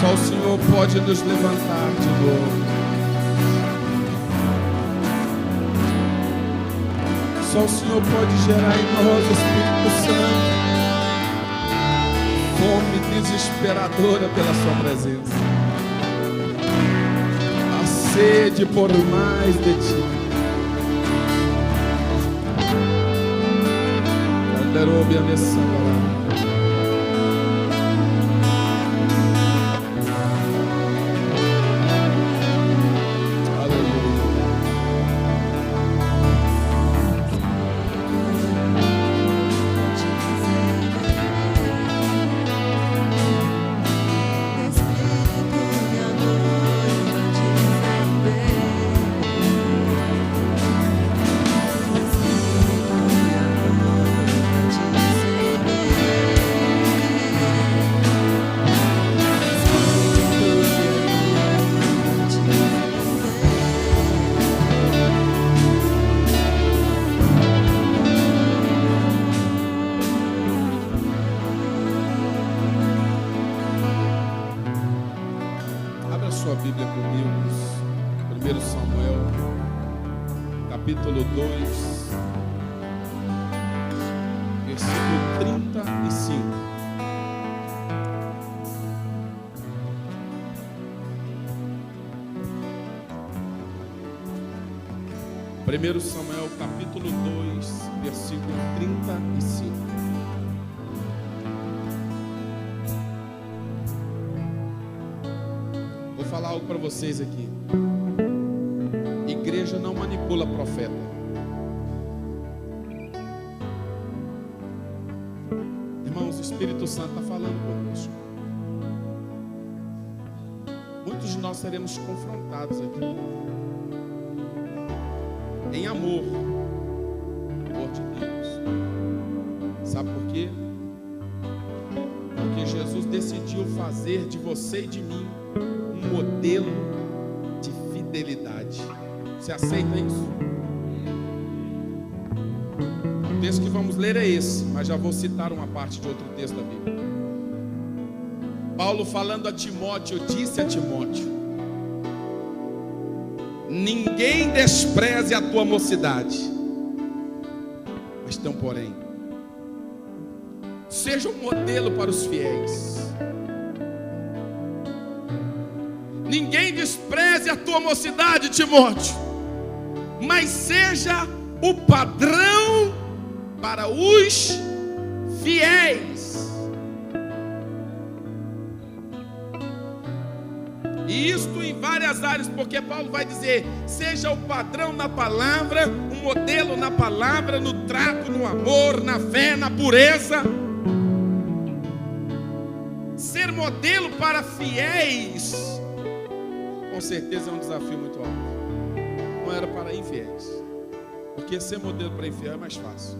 Só o Senhor pode nos levantar de novo. Só o Senhor pode gerar em nós, Espírito Santo, fome desesperadora pela sua presença, a sede por mais de ti. Canderobe a missão. Sua Bíblia comigo, 1 Samuel, capítulo 2, versículo 35. Primeiro Samuel, capítulo 2, versículo 35. Vou falar algo para vocês aqui. Igreja não manipula profeta. Irmãos, o Espírito Santo está falando conosco. Muitos de nós seremos confrontados aqui em amor de Deus. Sabe por quê? Porque Jesus decidiu fazer de você e de mim um modelo de fidelidade. Você aceita isso? O texto que vamos ler é esse, mas já vou citar uma parte de outro texto da Bíblia. Paulo falando a Timóteo, disse a Timóteo: ninguém despreze a tua mocidade, mas tão porém seja um modelo para os fiéis. Ninguém despreze a tua mocidade, Timóteo, mas seja o padrão para os fiéis. E isto em várias áreas, porque Paulo vai dizer: seja o padrão na palavra, um modelo na palavra, no trato, no amor, na fé, na pureza. Ser modelo para fiéis, com certeza é um desafio muito alto. Não era para infiéis, porque ser modelo para infiel é mais fácil.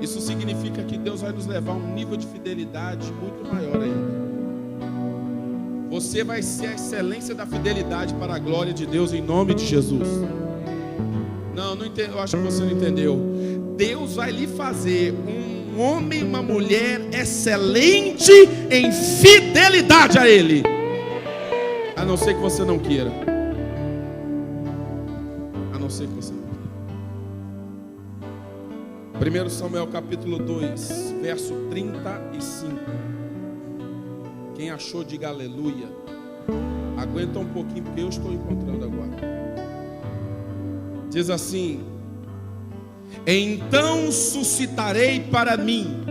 Isso significa que Deus vai nos levar a um nível de fidelidade muito maior ainda. Você vai ser a excelência da fidelidade para a glória de Deus, em nome de Jesus. Não entendo, eu acho que você não entendeu. Deus vai lhe fazer um homem e uma mulher excelente em fidelidade a Ele. A não ser que você não queira. A não ser que você não queira. 1 Samuel capítulo 2, verso 35. Quem achou, diga aleluia. Aguenta um pouquinho, porque eu estou encontrando agora. Diz assim: então suscitarei para mim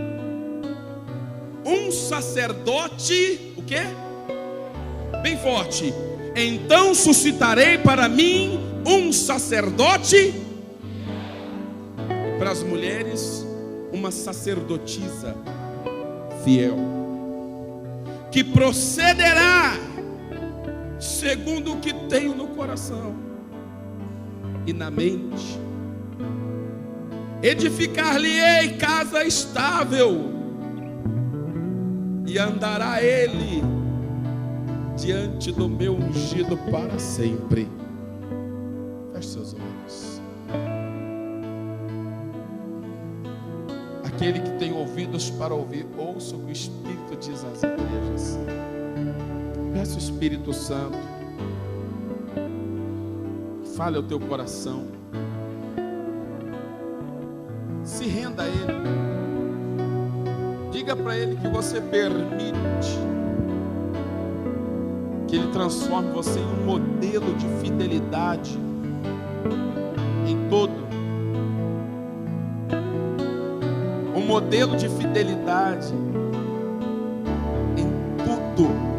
um sacerdote. O quê? Bem forte. Então suscitarei para mim um sacerdote. Para as mulheres, uma sacerdotisa fiel, que procederá segundo o que tenho no coração e na mente. Edificar-lhe-ei casa estável, e andará ele diante do meu ungido para sempre. Feche seus olhos. Aquele que tem ouvidos para ouvir, ouça o que o Espírito diz às igrejas. Peça o Espírito Santo, fale ao teu coração, se renda a Ele, diga para Ele que você permite que Ele transforme você em um modelo de fidelidade em todo, um modelo de fidelidade em tudo,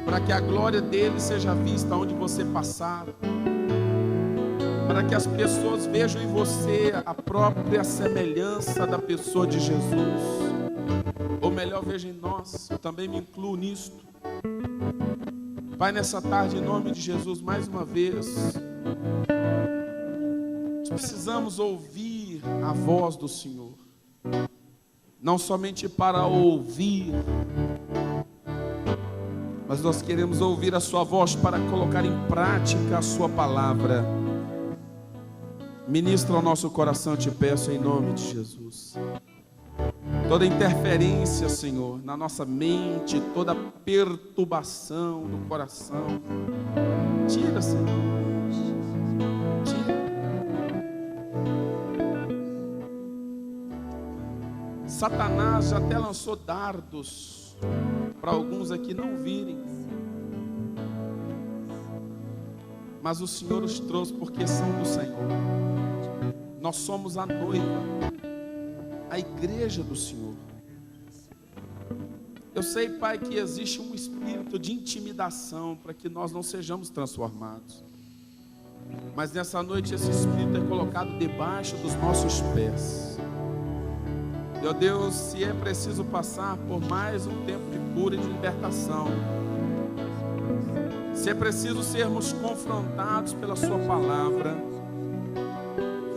para que a glória dele seja vista onde você passar, para que as pessoas vejam em você a própria semelhança da pessoa de Jesus, ou melhor, vejam em nós. Eu também me incluo nisto. Pai, nessa tarde, em nome de Jesus, mais uma vez, nós precisamos ouvir a voz do Senhor, não somente para ouvir, mas nós queremos ouvir a sua voz para colocar em prática a sua palavra. Ministra ao nosso coração, eu te peço em nome de Jesus. Toda interferência, Senhor, na nossa mente, toda perturbação do coração, tira, Senhor, tira. Satanás já até lançou dardos para alguns aqui não virem, mas o Senhor os trouxe porque são do Senhor. Nós somos a noiva, a igreja do Senhor. Eu sei, Pai, que existe um espírito de intimidação para que nós não sejamos transformados, mas nessa noite esse espírito é colocado debaixo dos nossos pés. Meu Deus, se é preciso passar por mais um tempo de cura e de libertação, se é preciso sermos confrontados pela sua palavra,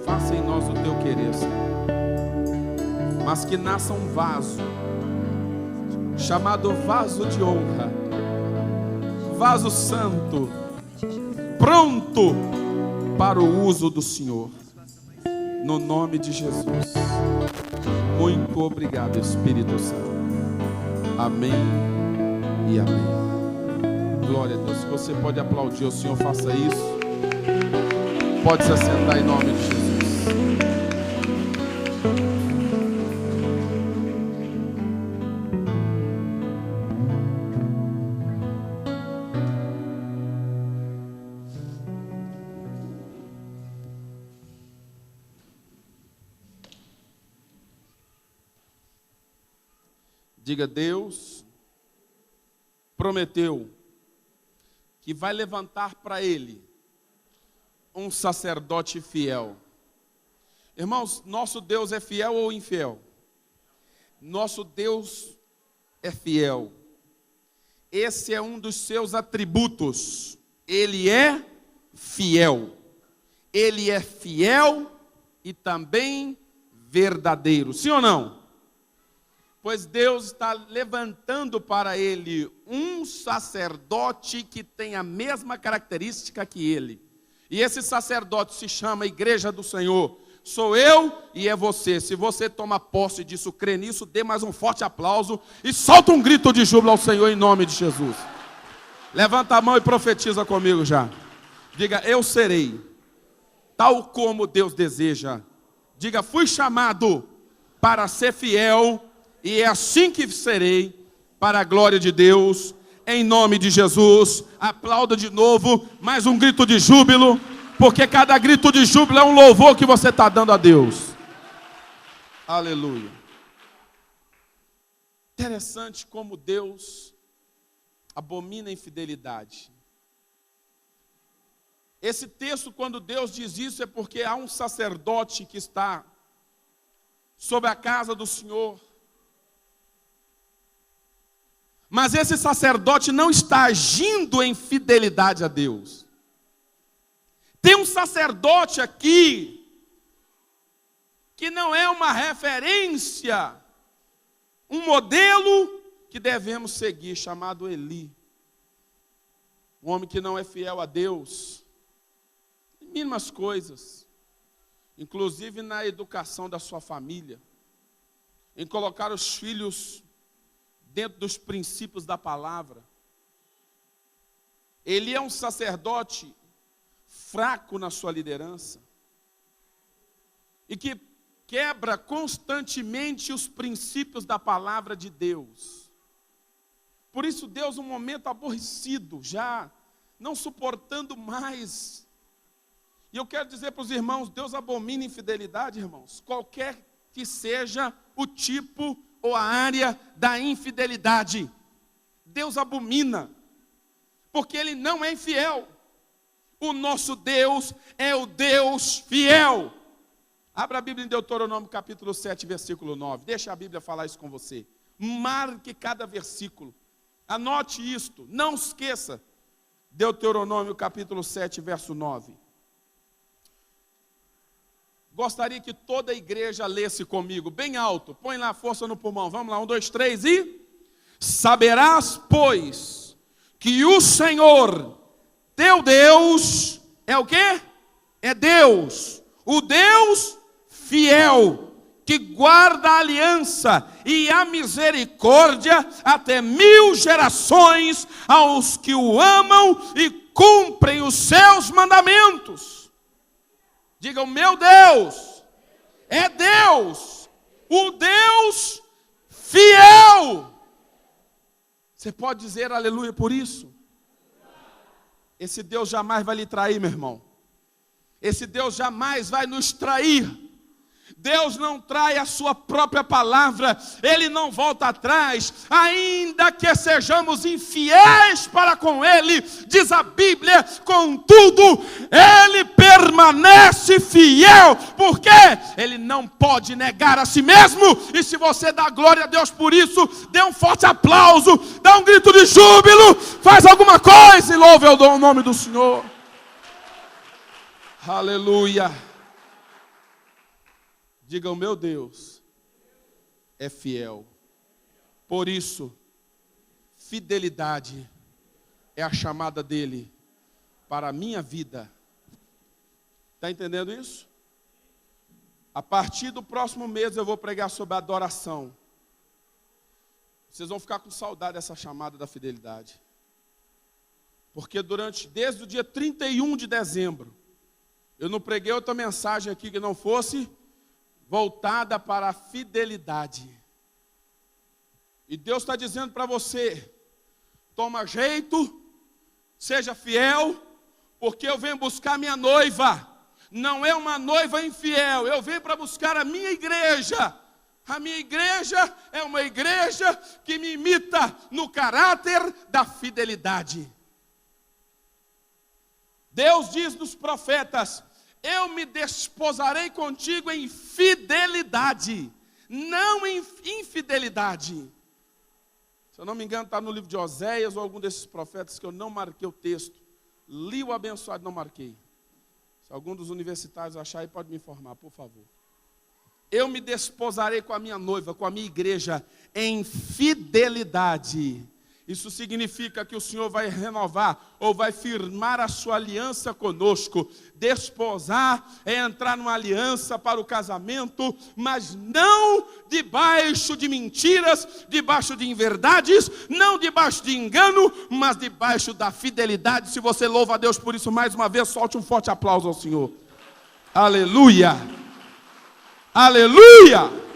faça em nós o teu querer, Senhor. Mas que nasça um vaso, chamado vaso de honra, vaso santo, pronto para o uso do Senhor, no nome de Jesus. Muito obrigado, Espírito Santo. Amém e amém. Glória a Deus. Se você pode aplaudir o Senhor, faça isso. Pode se assentar em nome de Jesus. Diga: Deus prometeu que vai levantar para Ele um sacerdote fiel. Irmãos, nosso Deus é fiel ou infiel? Nosso Deus é fiel. Esse é um dos seus atributos. Ele é fiel. Ele é fiel e também verdadeiro. Sim ou não? Pois Deus está levantando para Ele um sacerdote que tem a mesma característica que Ele. E esse sacerdote se chama Igreja do Senhor. Sou eu e é você. Se você toma posse disso, crê nisso, dê mais um forte aplauso e solta um grito de júbilo ao Senhor em nome de Jesus. Levanta a mão e profetiza comigo já. Diga: eu serei tal como Deus deseja. Diga: fui chamado para ser fiel e é assim que serei, para a glória de Deus, em nome de Jesus. Aplauda de novo, mais um grito de júbilo, porque cada grito de júbilo é um louvor que você está dando a Deus. Aleluia. Interessante como Deus abomina a infidelidade. Esse texto, quando Deus diz isso, é porque há um sacerdote que está sobre a casa do Senhor. Mas esse sacerdote não está agindo em fidelidade a Deus. Tem um sacerdote aqui que não é uma referência, um modelo que devemos seguir, chamado Eli. Um homem que não é fiel a Deus, em mínimas coisas, inclusive na educação da sua família, em colocar os filhos dentro dos princípios da palavra. Ele é um sacerdote fraco na sua liderança e que quebra constantemente os princípios da palavra de Deus. Por isso Deus, num momento aborrecido, já não suportando mais. E eu quero dizer para os irmãos, Deus abomina infidelidade, irmãos, qualquer que seja o tipo ou a área da infidelidade. Deus abomina, porque Ele não é infiel. O nosso Deus é o Deus fiel. Abra a Bíblia em Deuteronômio capítulo 7, versículo 9. Deixa a Bíblia falar isso com você. Marque cada versículo. Anote isto, não esqueça. Deuteronômio capítulo 7, verso 9. Gostaria que toda a igreja lesse comigo, bem alto. Põe lá a força no pulmão. Vamos lá, 1, 2, 3 e... Saberás, pois, que o Senhor, teu Deus, é o quê? É Deus, o Deus fiel, que guarda a aliança e a misericórdia até 1000 gerações aos que o amam e cumprem os seus mandamentos. Digam, meu Deus, é Deus, o Deus fiel. Você pode dizer aleluia por isso? Esse Deus jamais vai lhe trair, meu irmão. Esse Deus jamais vai nos trair. Deus não trai a sua própria palavra, Ele não volta atrás, ainda que sejamos infiéis para com Ele, diz a Bíblia, contudo, Ele permanece fiel, porque Ele não pode negar a si mesmo, e se você dá glória a Deus por isso, dê um forte aplauso, dá um grito de júbilo, faz alguma coisa e louve o nome do Senhor. Aleluia. Diga, o meu Deus é fiel. Por isso, fidelidade é a chamada dele para a minha vida. Está entendendo isso? A partir do próximo mês eu vou pregar sobre adoração. Vocês vão ficar com saudade dessa chamada da fidelidade. Porque desde o dia 31 de dezembro, eu não preguei outra mensagem aqui que não fosse voltada para a fidelidade. E Deus está dizendo para você, toma jeito, seja fiel, porque eu venho buscar minha noiva. Não é uma noiva infiel, eu venho para buscar a minha igreja. A minha igreja é uma igreja que me imita no caráter da fidelidade. Deus diz nos profetas, eu me desposarei contigo em fidelidade, não em infidelidade. Se eu não me engano, está no livro de Oséias ou algum desses profetas que eu não marquei o texto. Li o abençoado e não marquei. Se algum dos universitários achar aí, pode me informar, por favor. Eu me desposarei com a minha noiva, com a minha igreja, em fidelidade. Isso significa que o Senhor vai renovar ou vai firmar a sua aliança conosco. Desposar é entrar numa aliança para o casamento, mas não debaixo de mentiras, debaixo de inverdades, não debaixo de engano, mas debaixo da fidelidade. Se você louva a Deus por isso mais uma vez, solte um forte aplauso ao Senhor. Aleluia! Aleluia!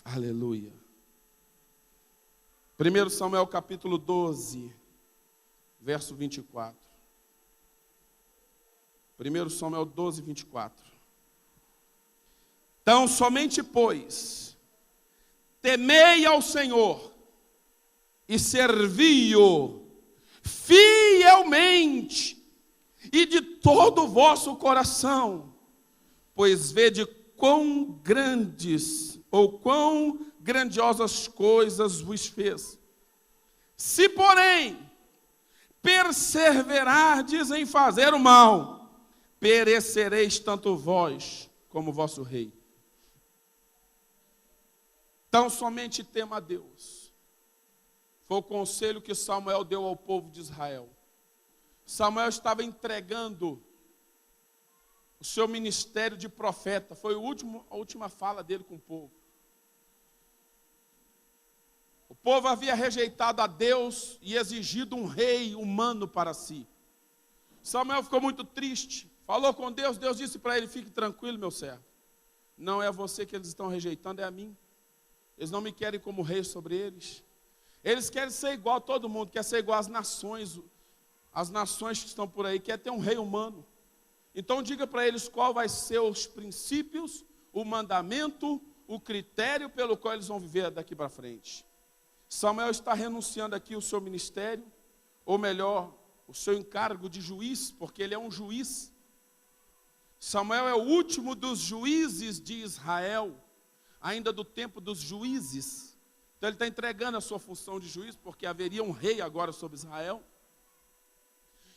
Aleluia. 1 Samuel capítulo 12, verso 24. 1 Samuel 12, 24. Então, somente, pois, temei ao Senhor e servi-o fielmente e de todo o vosso coração, pois vede quão grandes ou quão grandiosas coisas vos fez. Se, porém, perseverardes em fazer o mal, perecereis tanto vós como vosso rei. Então somente tema a Deus. Foi o conselho que Samuel deu ao povo de Israel. Samuel estava entregando o seu ministério de profeta. Foi a última fala dele com o povo. povo havia rejeitado a Deus e exigido um rei humano para si. Samuel ficou muito triste, falou com Deus, Deus disse para ele: fique tranquilo, meu servo. Não é você que eles estão rejeitando, é a mim. Eles não me querem como rei sobre eles. Eles querem ser igual a todo mundo, quer ser igual às nações que estão por aí, quer ter um rei humano. Então diga para eles qual vai ser os princípios, o mandamento, o critério pelo qual eles vão viver daqui para frente. Samuel está renunciando aqui o seu ministério, ou melhor, o seu encargo de juiz, porque ele é um juiz. Samuel é o último dos juízes de Israel, ainda do tempo dos juízes. Então ele está entregando a sua função de juiz, porque haveria um rei agora sobre Israel.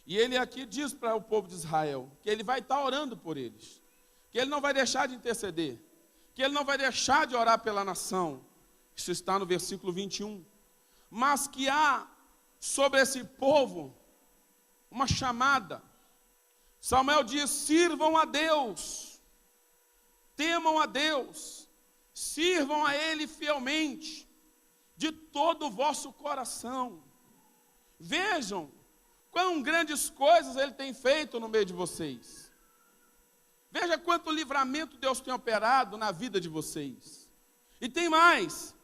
E ele aqui diz para o povo de Israel que ele vai estar orando por eles, que ele não vai deixar de interceder, que ele não vai deixar de orar pela nação. Isso está no versículo 21. Mas que há sobre esse povo uma chamada. Samuel diz: sirvam a Deus, temam a Deus, sirvam a Ele fielmente, de todo o vosso coração. Vejam quão grandes coisas Ele tem feito no meio de vocês. Veja quanto livramento Deus tem operado na vida de vocês. E tem mais: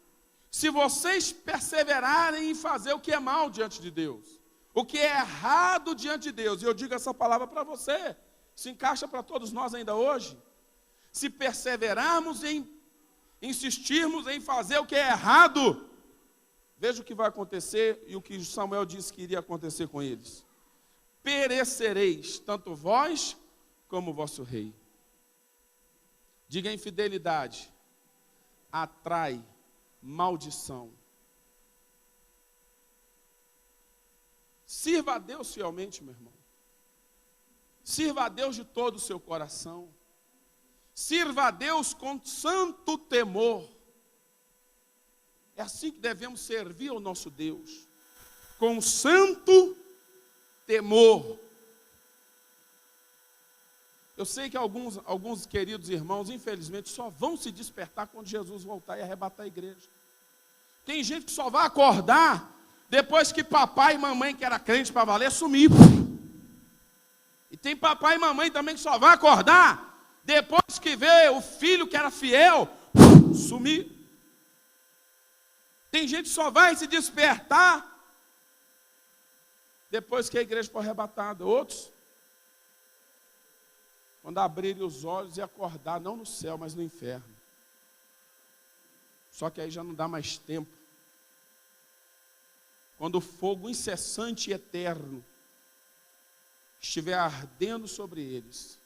se vocês perseverarem em fazer o que é mal diante de Deus, o que é errado diante de Deus, e eu digo essa palavra para você, se encaixa para todos nós ainda hoje. Se perseverarmos em insistirmos em fazer o que é errado, veja o que vai acontecer e o que Samuel disse que iria acontecer com eles: perecereis, tanto vós como o vosso rei. Diga: infidelidade atrai maldição. Sirva a Deus fielmente, meu irmão. Sirva a Deus de todo o seu coração. Sirva a Deus com santo temor. É assim que devemos servir ao nosso Deus, com santo temor. Eu sei que alguns queridos irmãos, infelizmente, só vão se despertar quando Jesus voltar e arrebatar a igreja. Tem gente que só vai acordar depois que papai e mamãe, que era crente para valer, sumiu. E tem papai e mamãe também que só vai acordar depois que vê o filho que era fiel sumir. Tem gente que só vai se despertar depois que a igreja for arrebatada. Outros, quando abrirem os olhos e acordar, não no céu, mas no inferno. Só que aí já não dá mais tempo. Quando o fogo incessante e eterno estiver ardendo sobre eles,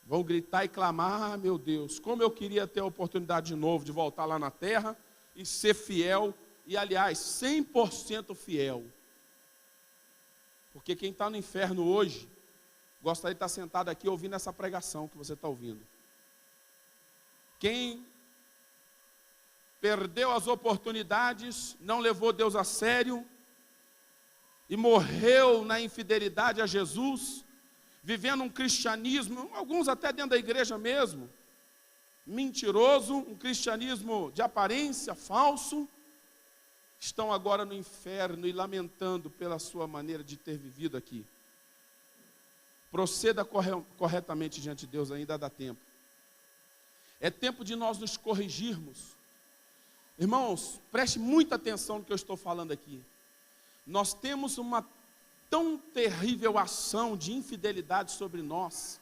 vão gritar e clamar: ah, meu Deus, como eu queria ter a oportunidade de novo de voltar lá na terra e ser fiel, e aliás, 100% fiel. Porque quem está no inferno hoje, gostaria de estar sentado aqui ouvindo essa pregação que você está ouvindo. Quem perdeu as oportunidades, não levou Deus a sério e morreu na infidelidade a Jesus, vivendo um cristianismo, alguns até dentro da igreja mesmo, mentiroso, um cristianismo de aparência, falso, estão agora no inferno e lamentando pela sua maneira de ter vivido aqui. Proceda corretamente diante de Deus, ainda dá tempo. É tempo de nós nos corrigirmos. Irmãos, preste muita atenção no que eu estou falando aqui. Nós temos uma tão terrível ação de infidelidade sobre nós,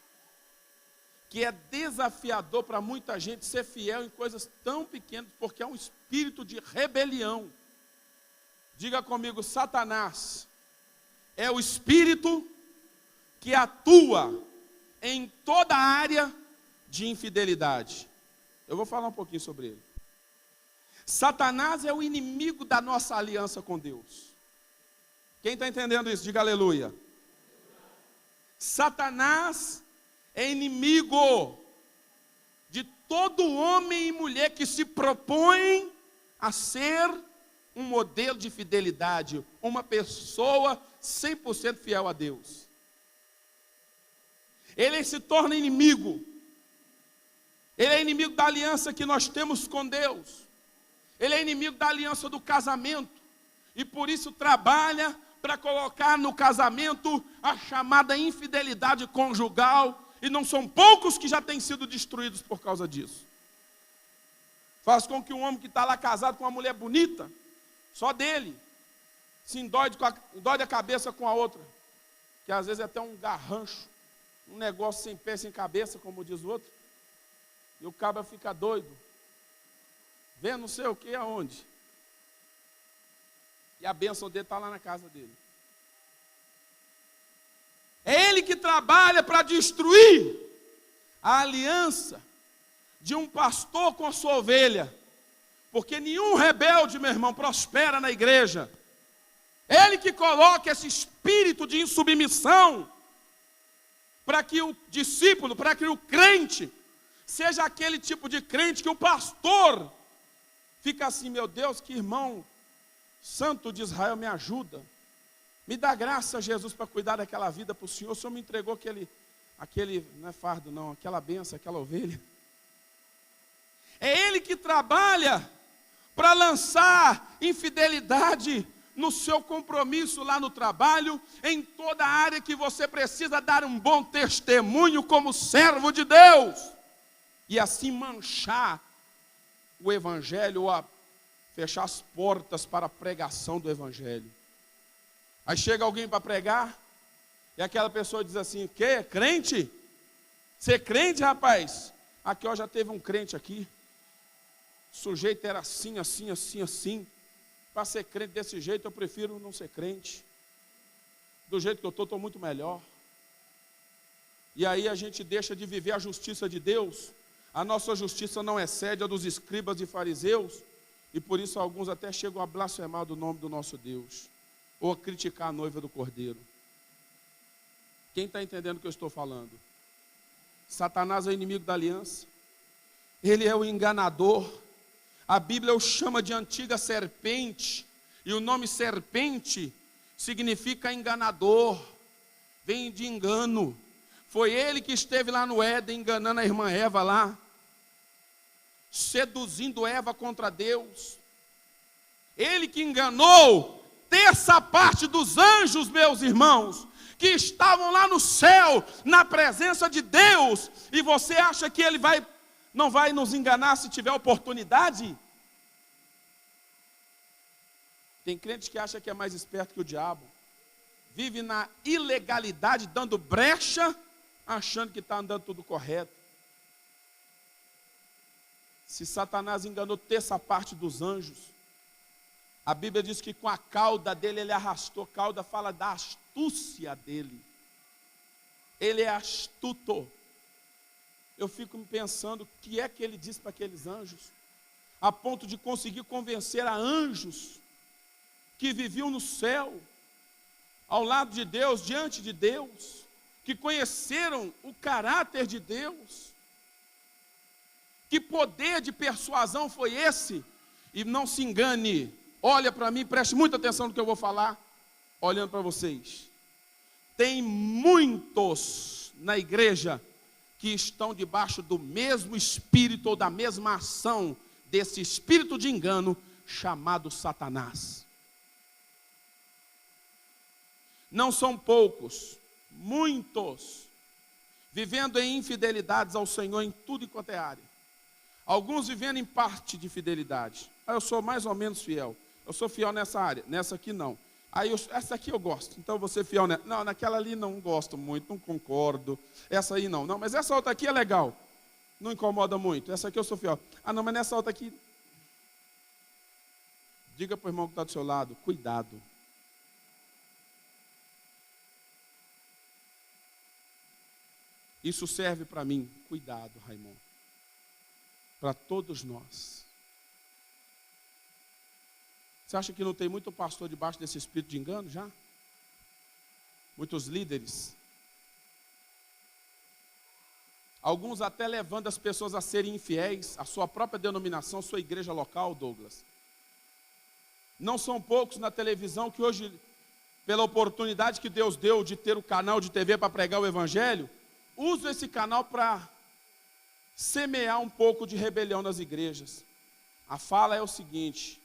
que é desafiador para muita gente ser fiel em coisas tão pequenas, porque é um espírito de rebelião. Diga comigo: Satanás é o espírito que atua em toda a área de infidelidade. Eu vou falar um pouquinho sobre ele. Satanás é o inimigo da nossa aliança com Deus. Quem está entendendo isso? Diga aleluia. Satanás é inimigo de todo homem e mulher que se propõe a ser um modelo de fidelidade, uma pessoa 100% fiel a Deus. Ele se torna inimigo. Ele é inimigo da aliança que nós temos com Deus. Ele é inimigo da aliança do casamento. E por isso trabalha para colocar no casamento a chamada infidelidade conjugal. E não são poucos que já têm sido destruídos por causa disso. Faz com que um homem que está lá casado com uma mulher bonita, só dele, se endóide a cabeça com a outra. Que às vezes é até um garrancho, um negócio sem pé, sem cabeça, como diz o outro. E o cabra fica doido, vendo não sei o que aonde. E a bênção dele está lá na casa dele. É ele que trabalha para destruir a aliança de um pastor com a sua ovelha. Porque nenhum rebelde, meu irmão, prospera na igreja. Ele que coloca esse espírito de insubmissão para que o discípulo, para que o crente seja aquele tipo de crente que o pastor fica assim: meu Deus, que irmão santo de Israel, me ajuda. Me dá graça, Jesus, para cuidar daquela vida para o Senhor. O Senhor me entregou aquele, não é fardo não, aquela benção, aquela ovelha. É ele que trabalha para lançar infidelidade no seu compromisso lá no trabalho, em toda a área que você precisa dar um bom testemunho como servo de Deus. E assim manchar o evangelho, ou fechar as portas para a pregação do evangelho. Aí chega alguém para pregar, e aquela pessoa diz assim: o quê? Crente? Você é crente, rapaz? Aqui, ó, já teve um crente aqui. O sujeito era assim, assim, assim, assim. Para ser crente desse jeito, eu prefiro não ser crente. Do jeito que eu estou muito melhor. E aí a gente deixa de viver a justiça de Deus. A nossa justiça não excede a dos escribas e fariseus. E por isso alguns até chegam a blasfemar do nome do nosso Deus. Ou a criticar a noiva do Cordeiro. Quem está entendendo o que eu estou falando? Satanás é o inimigo da aliança. Ele é o enganador. A Bíblia o chama de antiga serpente. E o nome serpente significa enganador. Vem de engano. Foi ele que esteve lá no Éden enganando a irmã Eva lá. Seduzindo Eva contra Deus. Ele que enganou terça parte dos anjos, meus irmãos, que estavam lá no céu, na presença de Deus. E você acha que ele não vai nos enganar se tiver oportunidade? Tem crente que acha que é mais esperto que o diabo. Vive na ilegalidade, dando brecha, achando que está andando tudo correto. Se Satanás enganou terça parte dos anjos, a Bíblia diz que com a cauda dele ele arrastou. Cauda fala da astúcia dele. Ele é astuto. Eu fico me pensando o que é que ele disse para aqueles anjos, a ponto de conseguir convencer a anjos que viviam no céu, ao lado de Deus, diante de Deus, que conheceram o caráter de Deus. Que poder de persuasão foi esse? E não se engane, olha para mim, preste muita atenção no que eu vou falar, olhando para vocês. Tem muitos na igreja que estão debaixo do mesmo espírito ou da mesma ação desse espírito de engano chamado Satanás. Não são poucos, muitos, vivendo em infidelidades ao Senhor em tudo e quanto é área. Alguns vivendo em parte de fidelidade. Eu sou mais ou menos fiel. Eu sou fiel nessa área, nessa aqui não. Essa aqui eu gosto, então eu vou ser fiel nela. Não, naquela ali não gosto muito, não concordo. Essa aí não, mas essa outra aqui é legal. Não incomoda muito, essa aqui eu sou fiel. Não, mas nessa outra aqui... Diga para o irmão que está do seu lado, cuidado. Isso serve para mim, cuidado, Raimundo. Para todos nós. Você acha que não tem muito pastor debaixo desse espírito de engano já? Muitos líderes. Alguns até levando as pessoas a serem infiéis, a sua própria denominação, sua igreja local, Douglas. Não são poucos na televisão que hoje, pela oportunidade que Deus deu de ter o canal de TV para pregar o evangelho, usam esse canal para semear um pouco de rebelião nas igrejas. A fala é o seguinte: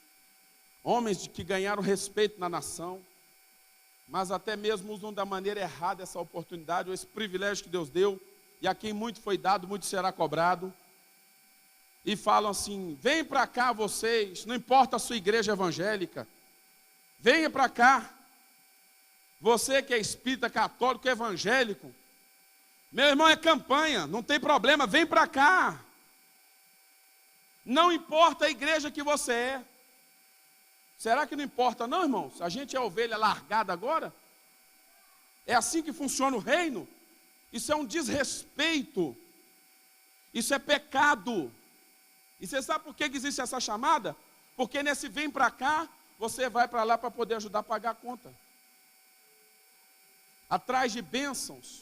homens que ganharam respeito na nação, mas até mesmo usam da maneira errada essa oportunidade, ou esse privilégio que Deus deu, e a quem muito foi dado, muito será cobrado, e falam assim: vem para cá vocês, não importa a sua igreja evangélica, venha para cá, você que é espírita, católico, evangélico, meu irmão, é campanha, não tem problema, vem para cá, não importa a igreja que você é. Será que não importa não, irmãos? A gente é ovelha largada agora? É assim que funciona o reino? Isso é um desrespeito, isso é pecado. E você sabe por que existe essa chamada? Porque nesse vem para cá, você vai para lá para poder ajudar a pagar a conta. Atrás de bênçãos.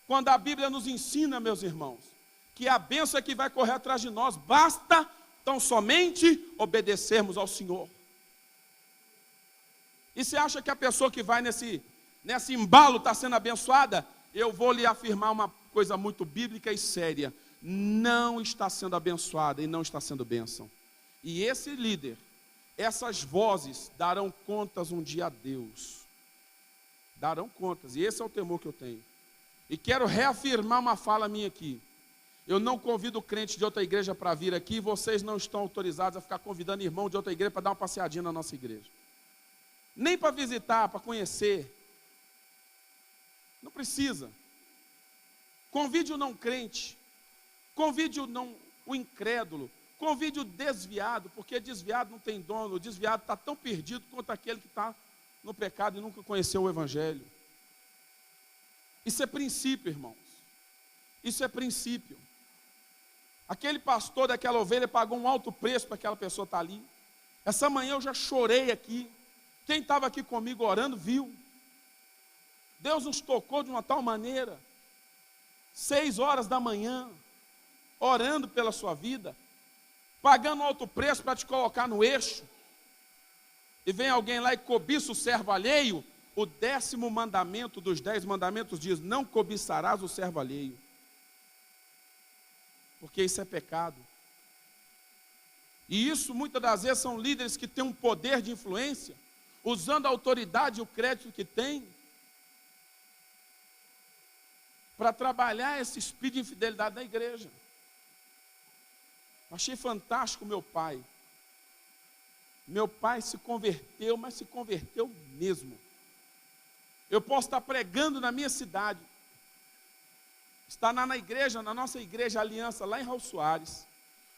Quando a Bíblia nos ensina, meus irmãos, que a bênção é que vai correr atrás de nós, basta tão somente obedecermos ao Senhor. E você acha que a pessoa que vai nesse embalo está sendo abençoada? Eu vou lhe afirmar uma coisa muito bíblica e séria: não está sendo abençoada e não está sendo bênção. E esse líder, essas vozes darão contas um dia a Deus. Darão contas, e esse é o temor que eu tenho. E quero reafirmar uma fala minha aqui: eu não convido o crente de outra igreja para vir aqui, vocês não estão autorizados a ficar convidando irmão de outra igreja para dar uma passeadinha na nossa igreja. Nem para visitar, para conhecer. Não precisa. Convide o não crente, convide o incrédulo, convide o desviado, porque desviado não tem dono, o desviado está tão perdido quanto aquele que está no pecado e nunca conheceu o Evangelho. Isso é princípio, irmãos. Isso é princípio. Aquele pastor daquela ovelha pagou um alto preço para aquela pessoa estar ali. Essa manhã eu já chorei aqui. Quem estava aqui comigo orando, viu. Deus nos tocou de uma tal maneira. 6 horas da manhã, orando pela sua vida, pagando alto preço para te colocar no eixo. E vem alguém lá e cobiça o servo alheio. O 10º mandamento dos 10 mandamentos diz: não cobiçarás o servo alheio. Porque isso é pecado. E isso muitas das vezes são líderes que têm um poder de influência, usando a autoridade e o crédito que tem, para trabalhar esse espírito de infidelidade na igreja. Achei fantástico meu pai. Meu pai se converteu, mas se converteu mesmo. Eu posso estar pregando na minha cidade, estar na igreja, na nossa igreja Aliança, lá em Raul Soares.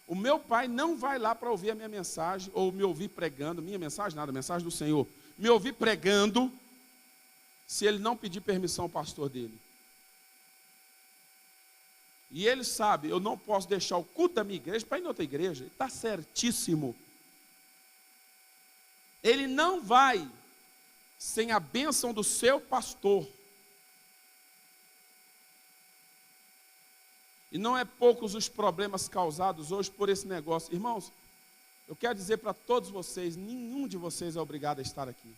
O meu pai não vai lá para ouvir a minha mensagem, ou me ouvir pregando, minha mensagem nada, a mensagem do Senhor, me ouvir pregando, se ele não pedir permissão ao pastor dele. E ele sabe, eu não posso deixar o culto da minha igreja para ir em outra igreja. Está certíssimo. Ele não vai sem a bênção do seu pastor. E não é poucos os problemas causados hoje por esse negócio. Irmãos, eu quero dizer para todos vocês, nenhum de vocês é obrigado a estar aqui.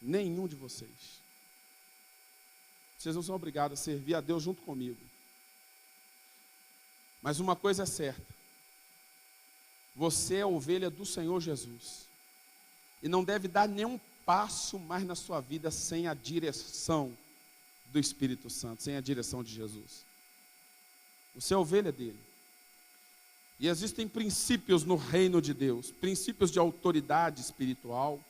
Nenhum de vocês. Vocês não são obrigados a servir a Deus junto comigo. Mas uma coisa é certa: você é ovelha do Senhor Jesus. E não deve dar nenhum passo mais na sua vida sem a direção do Espírito Santo, sem a direção de Jesus. Você é ovelha dele. E existem princípios no reino de Deus, princípios de autoridade espiritual.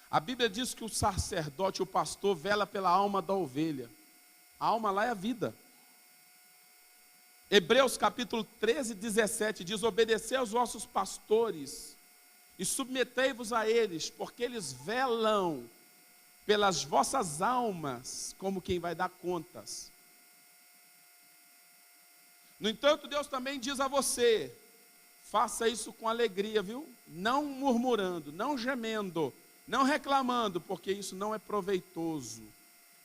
A Bíblia diz que o sacerdote, o pastor, vela pela alma da ovelha. A alma lá é a vida. Hebreus capítulo 13, 17 diz: obedecei aos vossos pastores e submetei-vos a eles, porque eles velam pelas vossas almas, como quem vai dar contas. No entanto, Deus também diz a você: faça isso com alegria, viu? Não murmurando, não gemendo, não reclamando, porque isso não é proveitoso,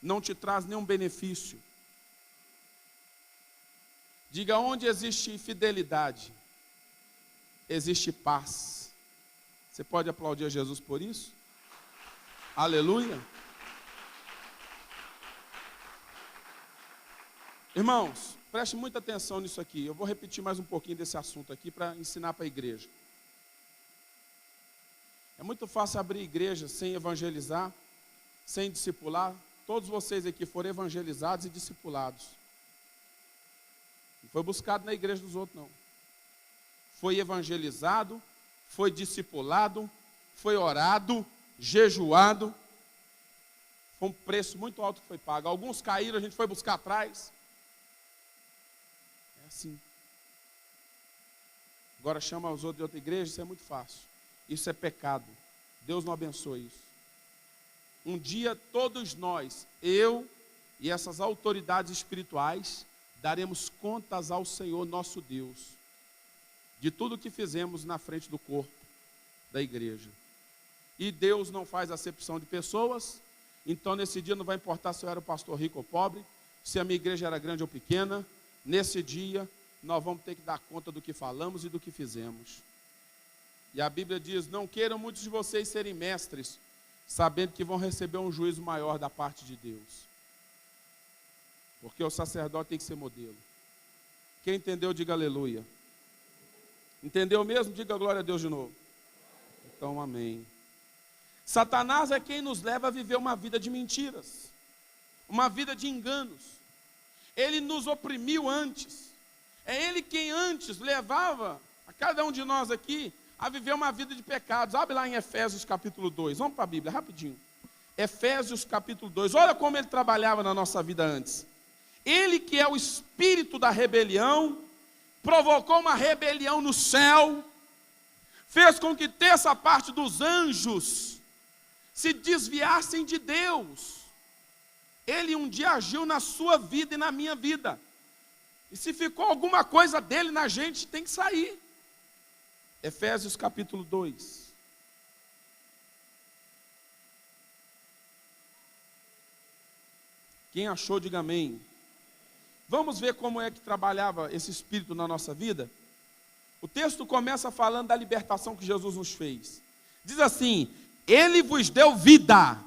não te traz nenhum benefício. Diga: onde existe fidelidade, existe paz. Você pode aplaudir a Jesus por isso? Aleluia. Irmãos, preste muita atenção nisso aqui. Eu vou repetir mais um pouquinho desse assunto aqui para ensinar para a igreja. É muito fácil abrir igreja sem evangelizar, sem discipular. Todos vocês aqui foram evangelizados e discipulados. Não foi buscado na igreja dos outros, não. Foi evangelizado, foi discipulado, foi orado, jejuado. Foi um preço muito alto que foi pago. Alguns caíram, a gente foi buscar atrás. É assim. Agora chama os outros de outra igreja, isso é muito fácil. Isso é pecado. Deus não abençoe isso. Um dia todos nós, eu e essas autoridades espirituais, daremos contas ao Senhor nosso Deus, de tudo que fizemos na frente do corpo da igreja. E Deus não faz acepção de pessoas, então nesse dia não vai importar se eu era o pastor rico ou pobre, se a minha igreja era grande ou pequena, nesse dia nós vamos ter que dar conta do que falamos e do que fizemos. E a Bíblia diz, não queiram muitos de vocês serem mestres, sabendo que vão receber um juízo maior da parte de Deus. Porque o sacerdote tem que ser modelo. Quem entendeu, diga aleluia. Entendeu mesmo? Diga glória a Deus de novo. Então, amém. Satanás é quem nos leva a viver uma vida de mentiras, uma vida de enganos. Ele nos oprimiu antes. É ele quem antes levava a cada um de nós aqui a viver uma vida de pecados. Abre lá em Efésios capítulo 2. Vamos para a Bíblia, rapidinho. Efésios capítulo 2. Olha como ele trabalhava na nossa vida antes. Ele que é o espírito da rebelião, provocou uma rebelião no céu, fez com que terça parte dos anjos se desviassem de Deus. Ele um dia agiu na sua vida e na minha vida. E se ficou alguma coisa dele na gente, tem que sair. Efésios capítulo 2. Quem achou, diga amém. Vamos ver como é que trabalhava esse espírito na nossa vida? O texto começa falando da libertação que Jesus nos fez. Diz assim, ele vos deu vida,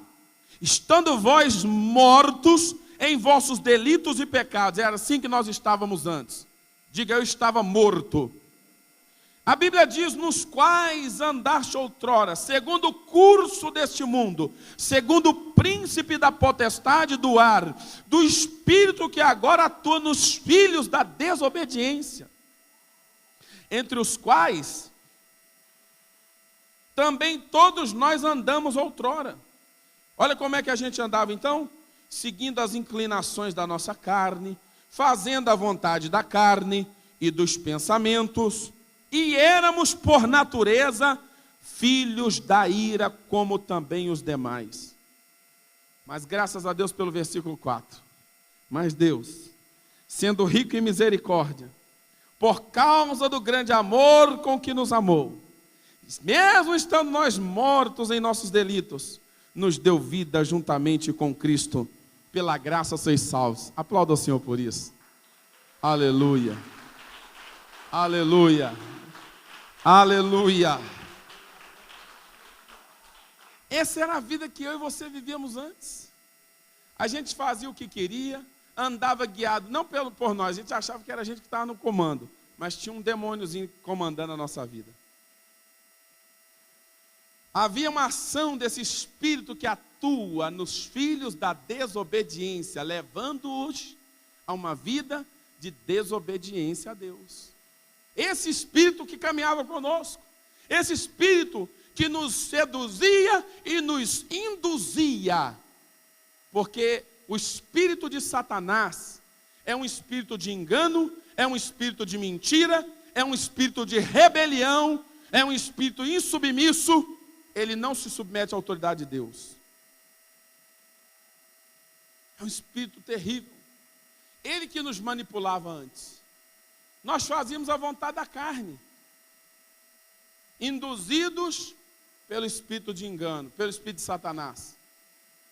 estando vós mortos em vossos delitos e pecados. Era assim que nós estávamos antes. Diga, eu estava morto. A Bíblia diz, nos quais andaste outrora, segundo o curso deste mundo, segundo o príncipe da potestade do ar, do espírito que agora atua nos filhos da desobediência, entre os quais também todos nós andamos outrora. Olha como é que a gente andava então, seguindo as inclinações da nossa carne, fazendo a vontade da carne e dos pensamentos, e éramos, por natureza, filhos da ira, como também os demais. Mas graças a Deus pelo versículo 4. Mas Deus, sendo rico em misericórdia, por causa do grande amor com que nos amou, mesmo estando nós mortos em nossos delitos, nos deu vida juntamente com Cristo. Pela graça sois salvos. Aplauda o Senhor por isso. Aleluia. Aleluia. Aleluia. Essa era a vida que eu e você vivíamos antes. A gente fazia o que queria, andava guiado, não por nós, a gente achava que era a gente que estava no comando, mas tinha um demôniozinho comandando a nossa vida. Havia uma ação desse espírito que atua nos filhos da desobediência, levando-os a uma vida de desobediência a Deus. Esse espírito que caminhava conosco, esse espírito que nos seduzia e nos induzia, porque o espírito de Satanás é um espírito de engano, é um espírito de mentira, é um espírito de rebelião, é um espírito insubmisso, ele não se submete à autoridade de Deus. É um espírito terrível. Ele que nos manipulava antes. Nós fazíamos a vontade da carne, induzidos pelo espírito de engano, pelo espírito de Satanás,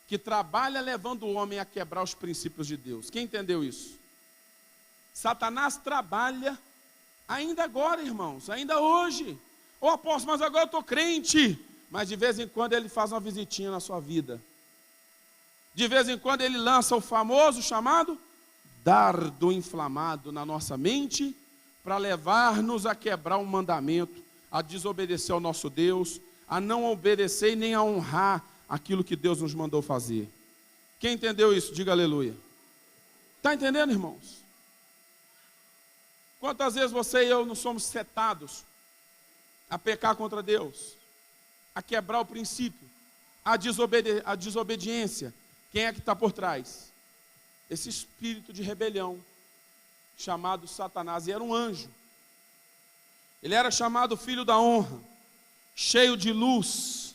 que trabalha levando o homem a quebrar os princípios de Deus. Quem entendeu isso? Satanás trabalha ainda agora, irmãos, ainda hoje. Ô apóstolo, mas agora eu estou crente. Mas de vez em quando ele faz uma visitinha na sua vida. De vez em quando ele lança o famoso chamado dardo inflamado na nossa mente para levar-nos a quebrar um mandamento, a desobedecer ao nosso Deus, a não obedecer e nem a honrar aquilo que Deus nos mandou fazer. Quem entendeu isso? Diga aleluia. Está entendendo, irmãos? Quantas vezes você e eu não somos setados a pecar contra Deus, a quebrar o princípio, a desobediência? Quem é que está por trás? Esse espírito de rebelião, chamado Satanás, e era um anjo. Ele era chamado filho da honra, cheio de luz.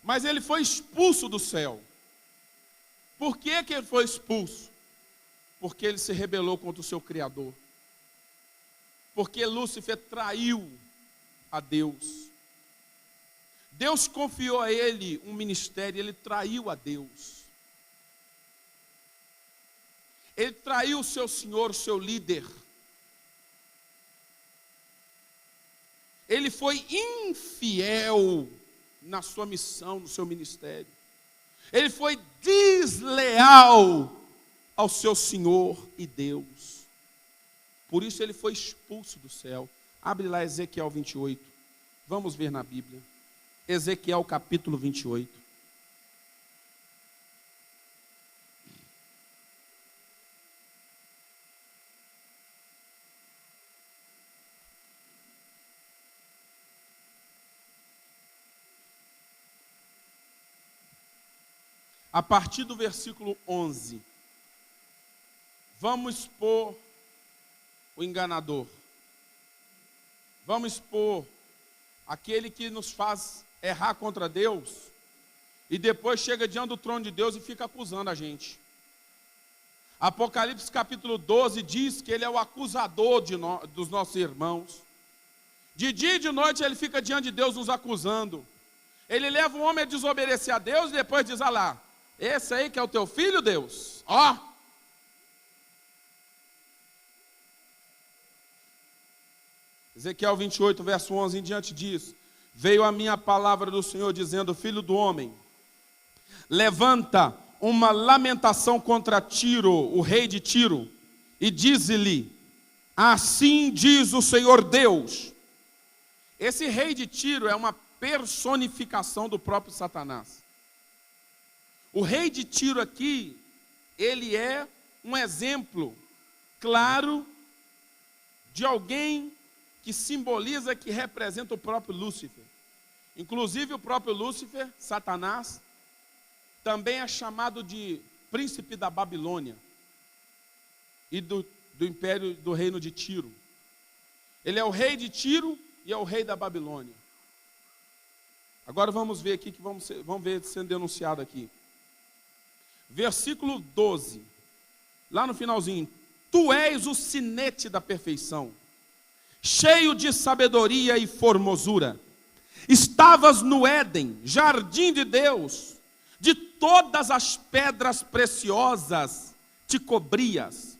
Mas ele foi expulso do céu. Por que ele foi expulso? Porque ele se rebelou contra o seu Criador. Porque Lúcifer traiu a Deus. Deus confiou a ele um ministério, ele traiu a Deus. Ele traiu o seu senhor, o seu líder. Ele foi infiel na sua missão, no seu ministério. Ele foi desleal ao seu Senhor e Deus. Por isso ele foi expulso do céu. Abre lá Ezequiel 28. Vamos ver na Bíblia. Ezequiel capítulo 28. A partir do versículo 11, vamos expor o enganador. Vamos expor aquele que nos faz errar contra Deus e depois chega diante do trono de Deus e fica acusando a gente. Apocalipse capítulo 12 diz que ele é o acusador dos nossos irmãos. De dia e de noite ele fica diante de Deus nos acusando. Ele leva o homem a desobedecer a Deus e depois diz: ah lá, esse aí que é o teu filho, Deus, ó. Ezequiel 28, verso 11 em diante diz: veio a minha palavra do Senhor dizendo: filho do homem, levanta uma lamentação contra Tiro, o rei de Tiro, e diz-lhe: assim diz o Senhor Deus. Esse rei de Tiro é uma personificação do próprio Satanás. O rei de Tiro aqui, ele é um exemplo claro de alguém que simboliza, que representa o próprio Lúcifer. Inclusive o próprio Lúcifer, Satanás, também é chamado de príncipe da Babilônia e do império do reino de Tiro. Ele é o rei de Tiro e é o rei da Babilônia. Agora vamos ver aqui, vamos ver sendo denunciado aqui. Versículo 12, lá no finalzinho: tu és o sinete da perfeição, cheio de sabedoria e formosura. Estavas no Éden, jardim de Deus, de todas as pedras preciosas te cobrias: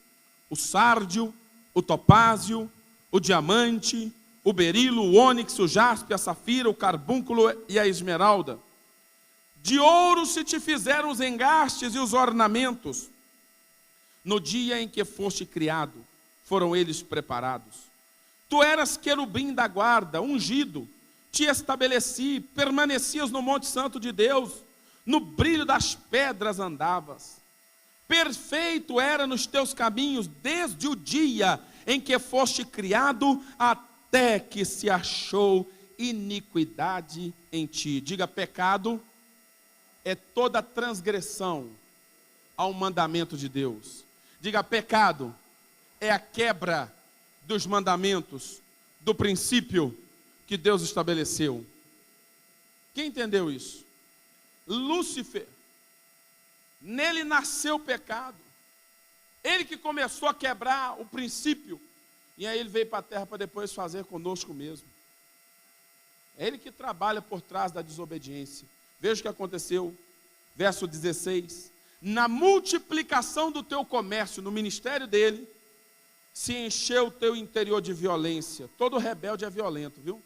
o sárdio, o topázio, o diamante, o berilo, o ônix, o jaspe, a safira, o carbúnculo e a esmeralda. De ouro se te fizeram os engastes e os ornamentos. No dia em que foste criado, foram eles preparados. Tu eras querubim da guarda, ungido, te estabeleci, permanecias no monte santo de Deus, no brilho das pedras andavas. Perfeito era nos teus caminhos, desde o dia em que foste criado, até que se achou iniquidade em ti. Diga: pecado é toda transgressão ao mandamento de Deus. Diga: pecado é a quebra dos mandamentos, do princípio que Deus estabeleceu. Quem entendeu isso? Lúcifer, nele nasceu o pecado. Ele que começou a quebrar o princípio, e aí ele veio para a terra para depois fazer conosco mesmo. É ele que trabalha por trás da desobediência. Veja o que aconteceu, verso 16: na multiplicação do teu comércio, no ministério dele, se encheu o teu interior de violência. Todo rebelde é violento, viu?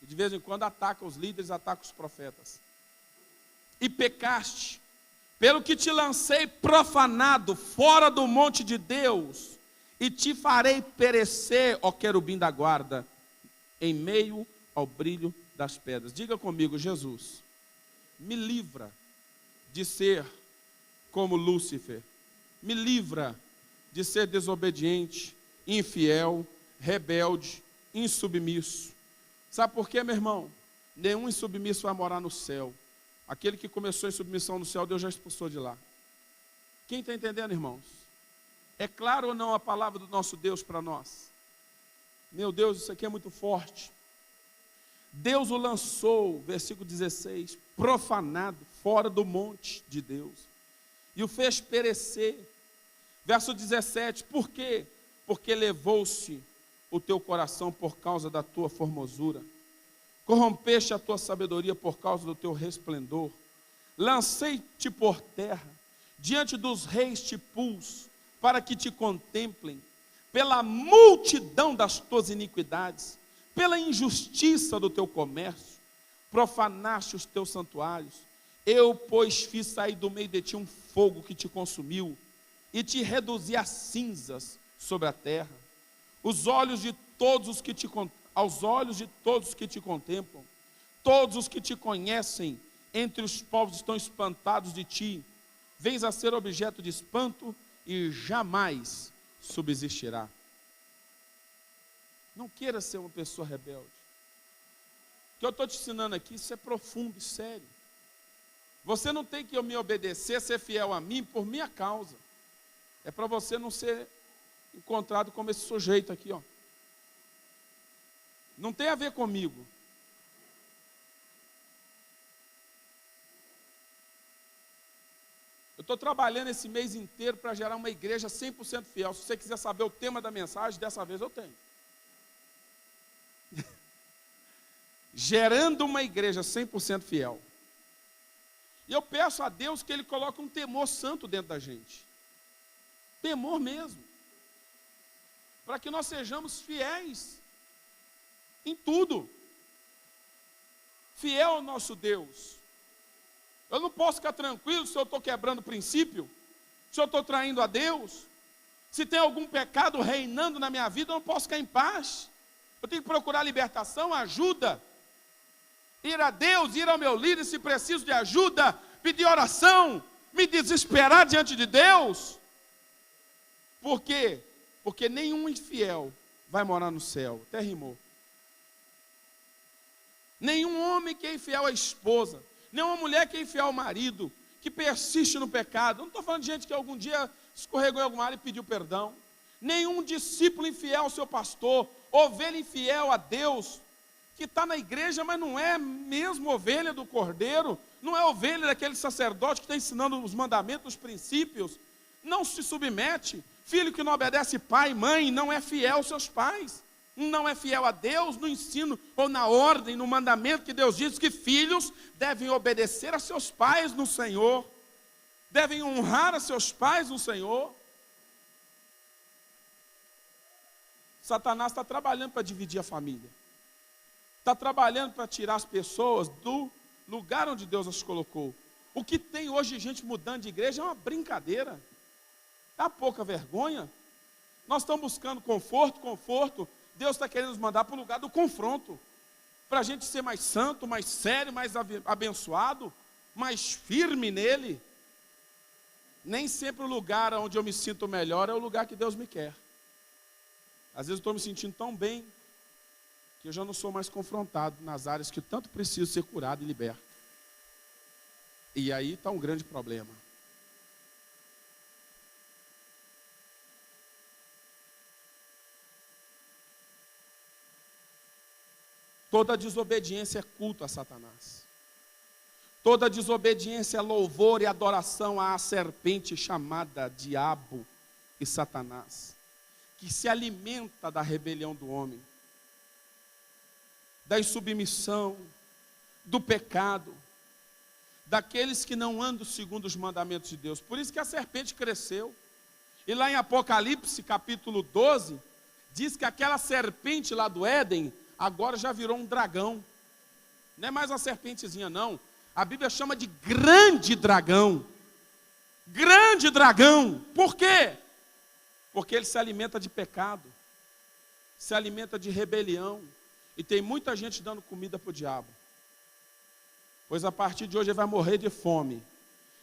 E de vez em quando ataca os líderes, ataca os profetas. E pecaste, Pelo que te lancei profanado fora do monte de Deus, e te farei perecer, ó querubim da guarda, em meio ao brilho das pedras. Diga comigo: Jesus, me livra de ser como Lúcifer, me livra de ser desobediente, infiel, rebelde, insubmisso. Sabe por quê, meu irmão? Nenhum insubmisso vai morar no céu. Aquele que começou em submissão no céu, Deus já expulsou de lá. Quem está entendendo, irmãos? É claro ou não a palavra do nosso Deus para nós? Meu Deus, isso aqui é muito forte. Deus o lançou, versículo 16, profanado, fora do monte de Deus, e o fez perecer. Verso 17, por quê? Porque levou-se o teu coração por causa da tua formosura, corrompeste a tua sabedoria por causa do teu resplendor, lancei-te por terra, diante dos reis te pus, para que te contemplem, pela multidão das tuas iniquidades, pela injustiça do teu comércio, profanaste os teus santuários. Eu, pois, fiz sair do meio de ti um fogo que te consumiu, e te reduzi a cinzas sobre a terra. Aos olhos de todos os que te contemplam, todos os que te conhecem entre os povos estão espantados de ti. Vens a ser objeto de espanto e jamais subsistirá. Não queira ser uma pessoa rebelde. O que eu estou te ensinando aqui, isso é profundo e sério. Você não tem que me obedecer, ser fiel a mim por minha causa. É para você não ser encontrado como esse sujeito aqui, ó. Não tem a ver comigo. Eu estou trabalhando esse mês inteiro para gerar uma igreja 100% fiel. Se você quiser saber o tema da mensagem, dessa vez eu tenho. Gerando uma igreja 100% fiel. E eu peço a Deus que Ele coloque um temor santo dentro da gente. Temor mesmo. Para que nós sejamos fiéis em tudo. Fiel ao nosso Deus. Eu não posso ficar tranquilo se eu estou quebrando o princípio, se eu estou traindo a Deus, se tem algum pecado reinando na minha vida, eu não posso ficar em paz. Eu tenho que procurar libertação, ajuda. Ir a Deus, ir ao meu líder se preciso de ajuda, pedir oração, me desesperar diante de Deus. Por quê? Porque nenhum infiel vai morar no céu. Até rimou. Nenhum homem que é infiel à esposa, nenhuma mulher que é infiel ao marido, que persiste no pecado. Eu não estou falando de gente que algum dia escorregou em alguma área e pediu perdão. Nenhum discípulo infiel ao seu pastor, ovelha infiel a Deus, que está na igreja, mas não é mesmo ovelha do Cordeiro, não é ovelha daquele sacerdote que está ensinando os mandamentos, os princípios, não se submete. Filho que não obedece pai e mãe, não é fiel aos seus pais, não é fiel a Deus no ensino, ou na ordem, no mandamento que Deus diz que filhos devem obedecer a seus pais no Senhor, devem honrar a seus pais no Senhor. Satanás está trabalhando para dividir a família. Está trabalhando para tirar as pessoas do lugar onde Deus as colocou. O que tem hoje de gente mudando de igreja é uma brincadeira. É uma pouca vergonha. Nós estamos buscando conforto. Deus está querendo nos mandar para o lugar do confronto. Para a gente ser mais santo, mais sério, mais abençoado, mais firme nele. Nem sempre o lugar onde eu me sinto melhor é o lugar que Deus me quer. Às vezes eu estou me sentindo tão bem que eu já não sou mais confrontado nas áreas que tanto preciso ser curado e liberto. E aí está um grande problema. Toda desobediência é culto a Satanás. Toda desobediência é louvor e adoração à serpente chamada Diabo e Satanás, que se alimenta da rebelião do homem, da insubmissão, do pecado, daqueles que não andam segundo os mandamentos de Deus. Por isso que a serpente cresceu. E lá em Apocalipse, capítulo 12, diz que aquela serpente lá do Éden, agora já virou um dragão. Não é mais uma serpentezinha, não. A Bíblia chama de grande dragão. grande dragão. Por quê? Porque ele se alimenta de pecado, se alimenta de rebelião. E tem muita gente dando comida para o diabo. Pois a partir de hoje ele vai morrer de fome.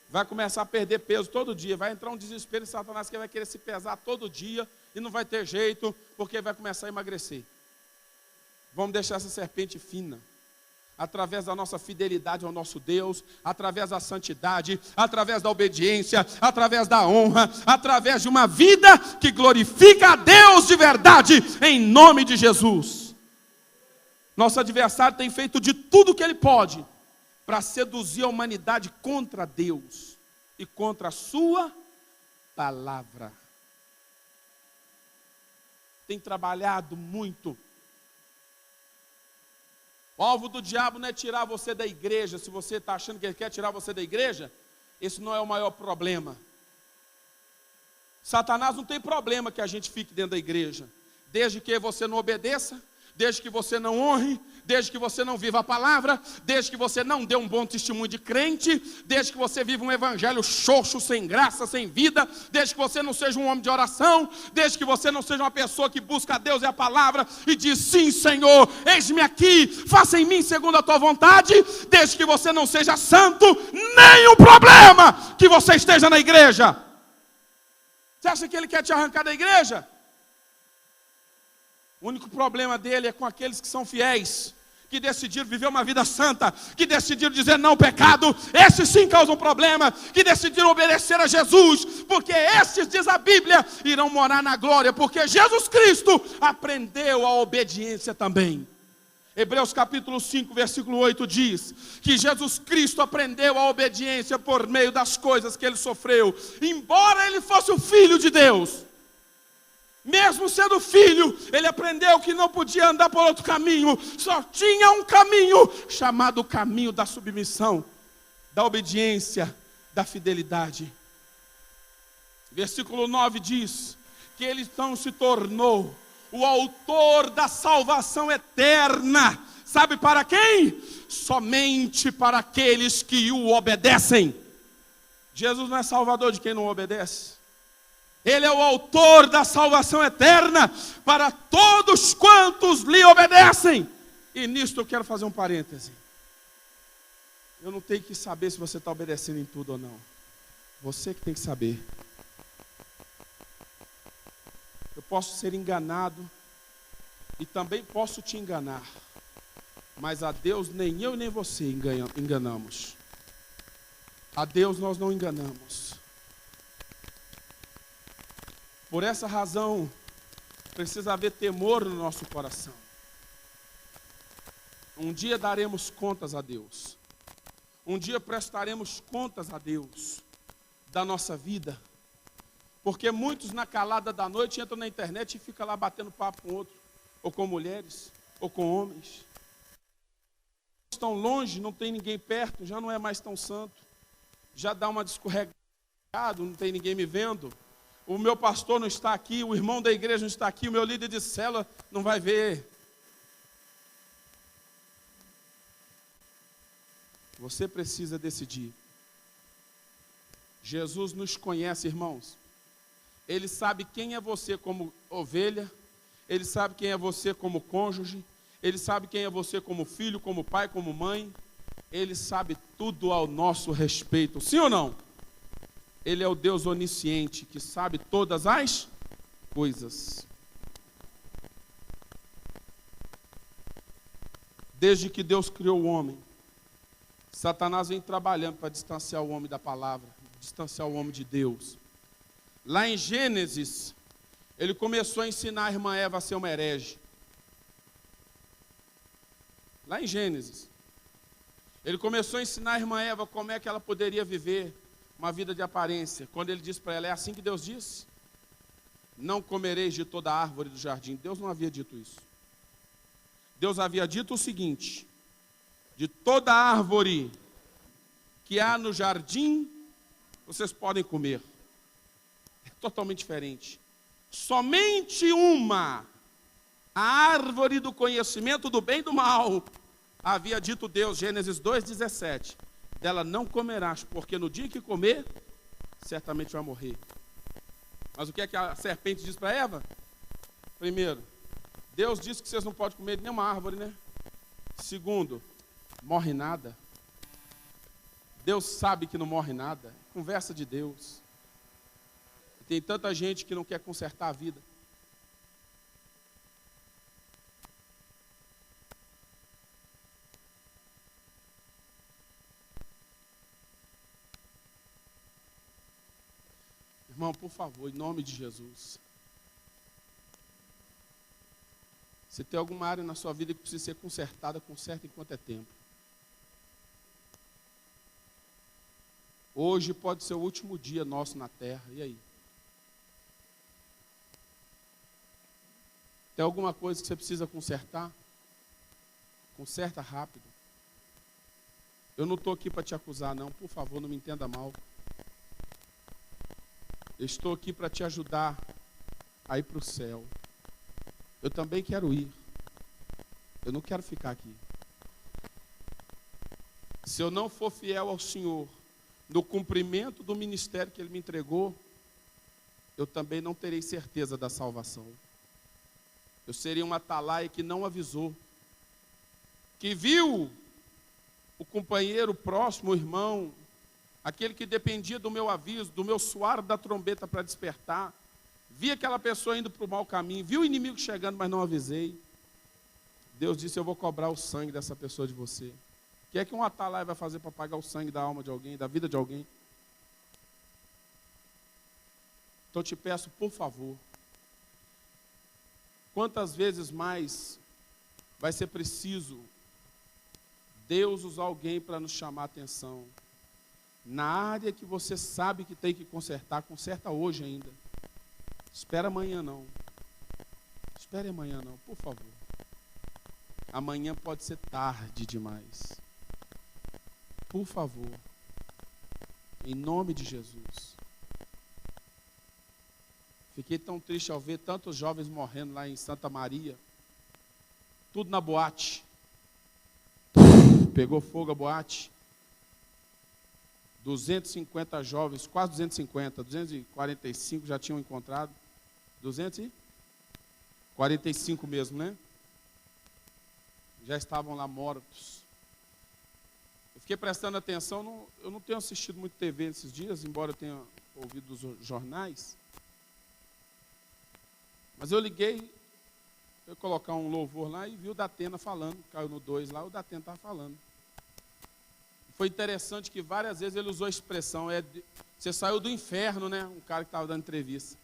Vai começar a perder peso todo dia. Vai entrar um desespero em Satanás que ele vai querer se pesar todo dia. E não vai ter jeito, porque vai começar a emagrecer. Vamos deixar essa serpente fina. Através da nossa fidelidade ao nosso Deus, através da santidade, através da obediência, através da honra, através de uma vida que glorifica a Deus de verdade, em nome de Jesus. Nosso adversário tem feito de tudo o que ele pode para seduzir a humanidade contra Deus e contra a sua palavra. Tem trabalhado muito. O alvo do diabo não é tirar você da igreja. Se você está achando que ele quer tirar você da igreja, esse não é o maior problema. Satanás não tem problema que a gente fique dentro da igreja, desde que você não obedeça, desde que você não honre, desde que você não viva a palavra, desde que você não dê um bom testemunho de crente, desde que você viva um evangelho xoxo, sem graça, sem vida, desde que você não seja um homem de oração, desde que você não seja uma pessoa que busca a Deus e a palavra e diz: sim, Senhor, eis-me aqui, faça em mim segundo a tua vontade, desde que você não seja santo, nenhum problema que você esteja na igreja. Você acha que ele quer te arrancar da igreja? O único problema dele é com aqueles que são fiéis, que decidiram viver uma vida santa, que decidiram dizer não ao pecado. Esses sim causam problema, que decidiram obedecer a Jesus, porque esses, diz a Bíblia, irão morar na glória, porque Jesus Cristo aprendeu a obediência também. Hebreus capítulo 5, versículo 8 diz que Jesus Cristo aprendeu a obediência por meio das coisas que ele sofreu, embora ele fosse o Filho de Deus. Mesmo sendo filho, ele aprendeu que não podia andar por outro caminho, só tinha um caminho, chamado caminho da submissão, da obediência, da fidelidade. Versículo 9 diz que ele então se tornou o autor da salvação eterna. Sabe para quem? Somente para aqueles que o obedecem. Jesus não é salvador de quem não obedece. Ele é o autor da salvação eterna para todos quantos lhe obedecem. E nisto eu quero fazer um parêntese. Eu não tenho que saber se você está obedecendo em tudo ou não. Você que tem que saber. Eu posso ser enganado e também posso te enganar. Mas a Deus nem eu nem você enganamos. A Deus nós não enganamos. Por essa razão, precisa haver temor no nosso coração. Um dia daremos contas a Deus. Um dia prestaremos contas a Deus da nossa vida. Porque muitos na calada da noite entram na internet e ficam lá batendo papo com outro. Ou com mulheres, ou com homens. Estão longe, não tem ninguém perto, já não é mais tão santo. Já dá uma descorregada, não tem ninguém me vendo. O meu pastor não está aqui, o irmão da igreja não está aqui, o meu líder de célula não vai ver. Você precisa decidir. Jesus nos conhece, irmãos. Ele sabe quem é você como ovelha, ele sabe quem é você como cônjuge, ele sabe quem é você como filho, como pai, como mãe. Ele sabe tudo ao nosso respeito, sim ou não? Ele é o Deus onisciente, que sabe todas as coisas. Desde que Deus criou o homem, Satanás vem trabalhando para distanciar o homem da palavra, distanciar o homem de Deus. Lá em Gênesis, ele começou a ensinar a irmã Eva a ser uma herege. Lá em Gênesis, ele começou a ensinar a irmã Eva como é que ela poderia viver uma vida de aparência. Quando ele disse para ela: é assim que Deus disse? Não comereis de toda a árvore do jardim. Deus não havia dito isso. Deus havia dito o seguinte: de toda árvore que há no jardim, vocês podem comer. É totalmente diferente. Somente uma, a árvore do conhecimento do bem e do mal, havia dito Deus, Gênesis 2:17. Dela não comerás, porque no dia que comer, certamente vai morrer. Mas o que é que a serpente diz para Eva? Primeiro, Deus disse que vocês não podem comer de nenhuma árvore, né? Segundo, morre nada. Deus sabe que não morre nada. Conversa de Deus. Tem tanta gente que não quer consertar a vida. Irmão, por favor, em nome de Jesus. Se tem alguma área na sua vida que precisa ser consertada, conserta enquanto é tempo. Hoje pode ser o último dia nosso na terra, e aí? Tem alguma coisa que você precisa consertar? Conserta rápido. Eu não estou aqui para te acusar, não, por favor, não me entenda mal. Eu estou aqui para te ajudar a ir para o céu. Eu também quero ir. Eu não quero ficar aqui. Se eu não for fiel ao Senhor, no cumprimento do ministério que Ele me entregou, eu também não terei certeza da salvação. Eu seria um atalaia que não avisou, que viu o companheiro próximo, o irmão, aquele que dependia do meu aviso, do meu soar da trombeta para despertar, vi aquela pessoa indo para o mau caminho, vi o inimigo chegando, mas não avisei. Deus disse, eu vou cobrar o sangue dessa pessoa de você. O que é que um atalaia vai fazer para pagar o sangue da alma de alguém, da vida de alguém? Então eu te peço, por favor, quantas vezes mais vai ser preciso Deus usar alguém para nos chamar a atenção? Na área que você sabe que tem que consertar, conserta hoje ainda. Espera amanhã não. Espere amanhã não, por favor. Amanhã pode ser tarde demais. Por favor. Em nome de Jesus. Fiquei tão triste ao ver tantos jovens morrendo lá em Santa Maria. Tudo na boate. Pegou fogo a boate. 250 jovens, quase 250, 245 já tinham encontrado. 245 mesmo, né? Já estavam lá mortos. Eu fiquei prestando atenção, eu não tenho assistido muito TV nesses dias, embora eu tenha ouvido os jornais. Mas eu liguei, eu ia colocar um louvor lá e vi o Datena falando, caiu no 2 lá, o Datena estava falando. Foi interessante que várias vezes ele usou a expressão, você saiu do inferno, né? Um cara que estava dando entrevista.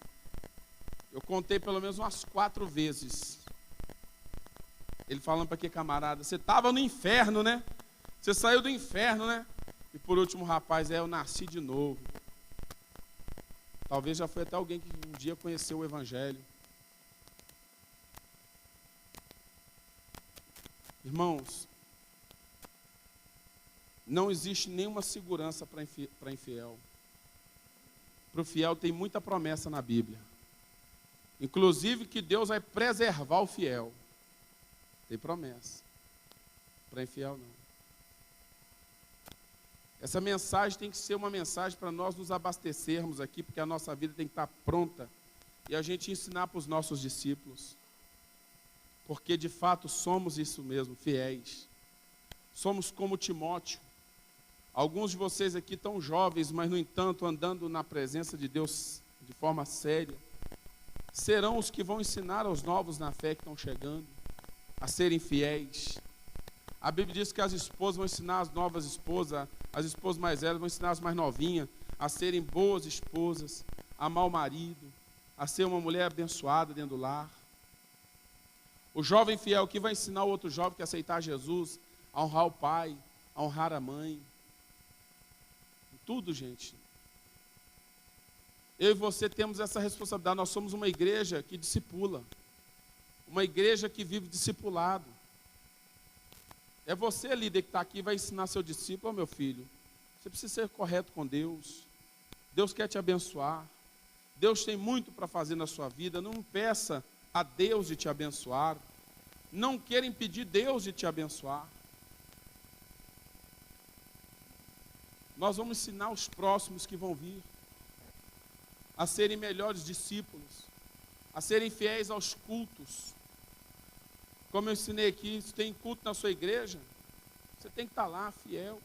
Eu contei pelo menos umas 4 vezes. Ele falando para aquele camarada, você estava no inferno, né? Você saiu do inferno, né? E por último, rapaz, eu nasci de novo. Talvez já foi até alguém que um dia conheceu o Evangelho. Irmãos, não existe nenhuma segurança para infiel. Para o fiel tem muita promessa na Bíblia. Inclusive que Deus vai preservar o fiel. Tem promessa. Para infiel não. Essa mensagem tem que ser uma mensagem para nós nos abastecermos aqui, porque a nossa vida tem que estar pronta e a gente ensinar para os nossos discípulos. Porque de fato somos isso mesmo, fiéis. Somos como Timóteo. Alguns de vocês aqui estão jovens, mas no entanto andando na presença de Deus de forma séria. Serão os que vão ensinar aos novos na fé que estão chegando a serem fiéis. A Bíblia diz que as esposas vão ensinar as novas esposas, as esposas mais velhas vão ensinar as mais novinhas a serem boas esposas, a amar o marido, a ser uma mulher abençoada dentro do lar. O jovem fiel que vai ensinar o outro jovem que aceitar Jesus, a honrar o pai, a honrar a mãe. Tudo, gente. Eu e você temos essa responsabilidade. Nós somos uma igreja que discipula. Uma igreja que vive discipulado. É você, líder, que está aqui e vai ensinar seu discípulo, meu filho, você precisa ser correto com Deus. Deus quer te abençoar. Deus tem muito para fazer na sua vida. Não peça a Deus de te abençoar. Não queira impedir Deus de te abençoar. Nós vamos ensinar os próximos que vão vir. a serem melhores discípulos, a serem fiéis aos cultos. Como eu ensinei aqui, se tem culto na sua igreja, você tem que estar lá, fiel.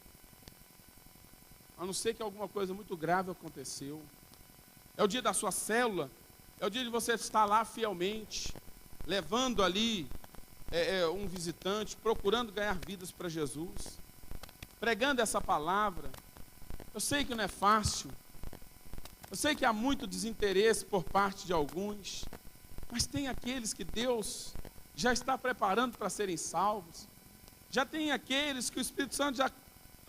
A não ser que alguma coisa muito grave aconteceu. É o dia da sua célula, é o dia de você estar lá fielmente, levando ali um visitante, procurando ganhar vidas para Jesus, pregando essa palavra. Eu sei que não é fácil, eu sei que há muito desinteresse por parte de alguns, mas tem aqueles que Deus já está preparando para serem salvos. Já tem aqueles que o Espírito Santo já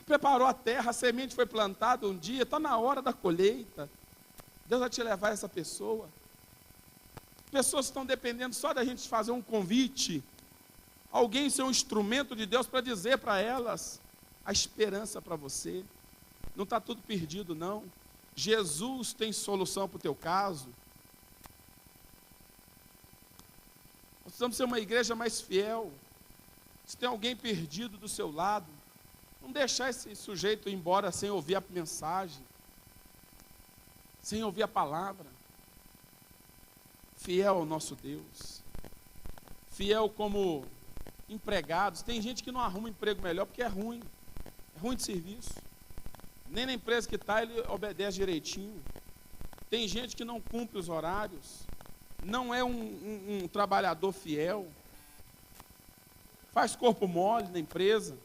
preparou a terra, a semente foi plantada um dia, está na hora da colheita. Deus vai te levar essa pessoa. Pessoas estão dependendo só da gente fazer um convite, alguém ser um instrumento de Deus para dizer para elas a esperança para você. Não está tudo perdido, não. Jesus tem solução para o teu caso. Nós precisamos ser uma igreja mais fiel. Se tem alguém perdido do seu lado, não deixar esse sujeito ir embora sem ouvir a mensagem, sem ouvir a palavra. Fiel ao nosso Deus. Fiel como empregados. Tem gente que não arruma emprego melhor porque é ruim de serviço. Nem na empresa que está ele obedece direitinho. Tem gente que não cumpre os horários, não é um trabalhador fiel, faz corpo mole na empresa,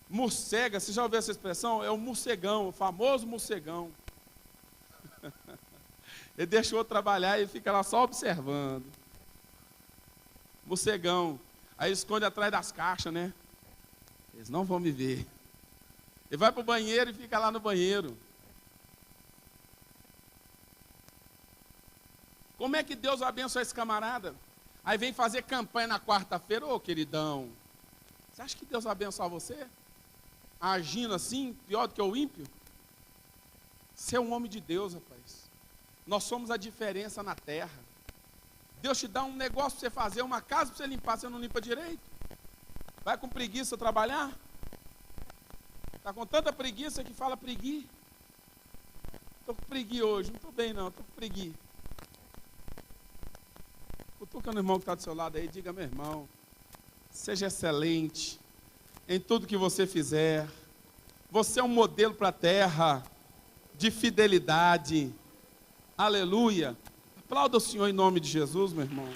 morcega. Você já ouviu essa expressão? É o morcegão, o famoso morcegão. Ele deixa o outro trabalhar e fica lá só observando. Morcegão. Aí esconde atrás das caixas, né? Eles não vão me ver. Ele vai para o banheiro e fica lá no banheiro. Como é que Deus abençoa esse camarada? Aí vem fazer campanha na quarta-feira. Ô, queridão, você acha que Deus vai abençoar você? Agindo assim, pior do que o ímpio? Você é um homem de Deus, rapaz. Nós somos a diferença na terra. Deus te dá um negócio para você fazer, uma casa para você limpar, você não limpa direito. Vai com preguiça trabalhar? Está com tanta preguiça que fala pregui. Estou com pregui hoje, não estou bem não, estou com pregui. Cutuca no irmão que está do seu lado aí, diga: meu irmão, seja excelente em tudo que você fizer. Você é um modelo para a terra de fidelidade. Aleluia. Aplauda o Senhor em nome de Jesus, meu irmão.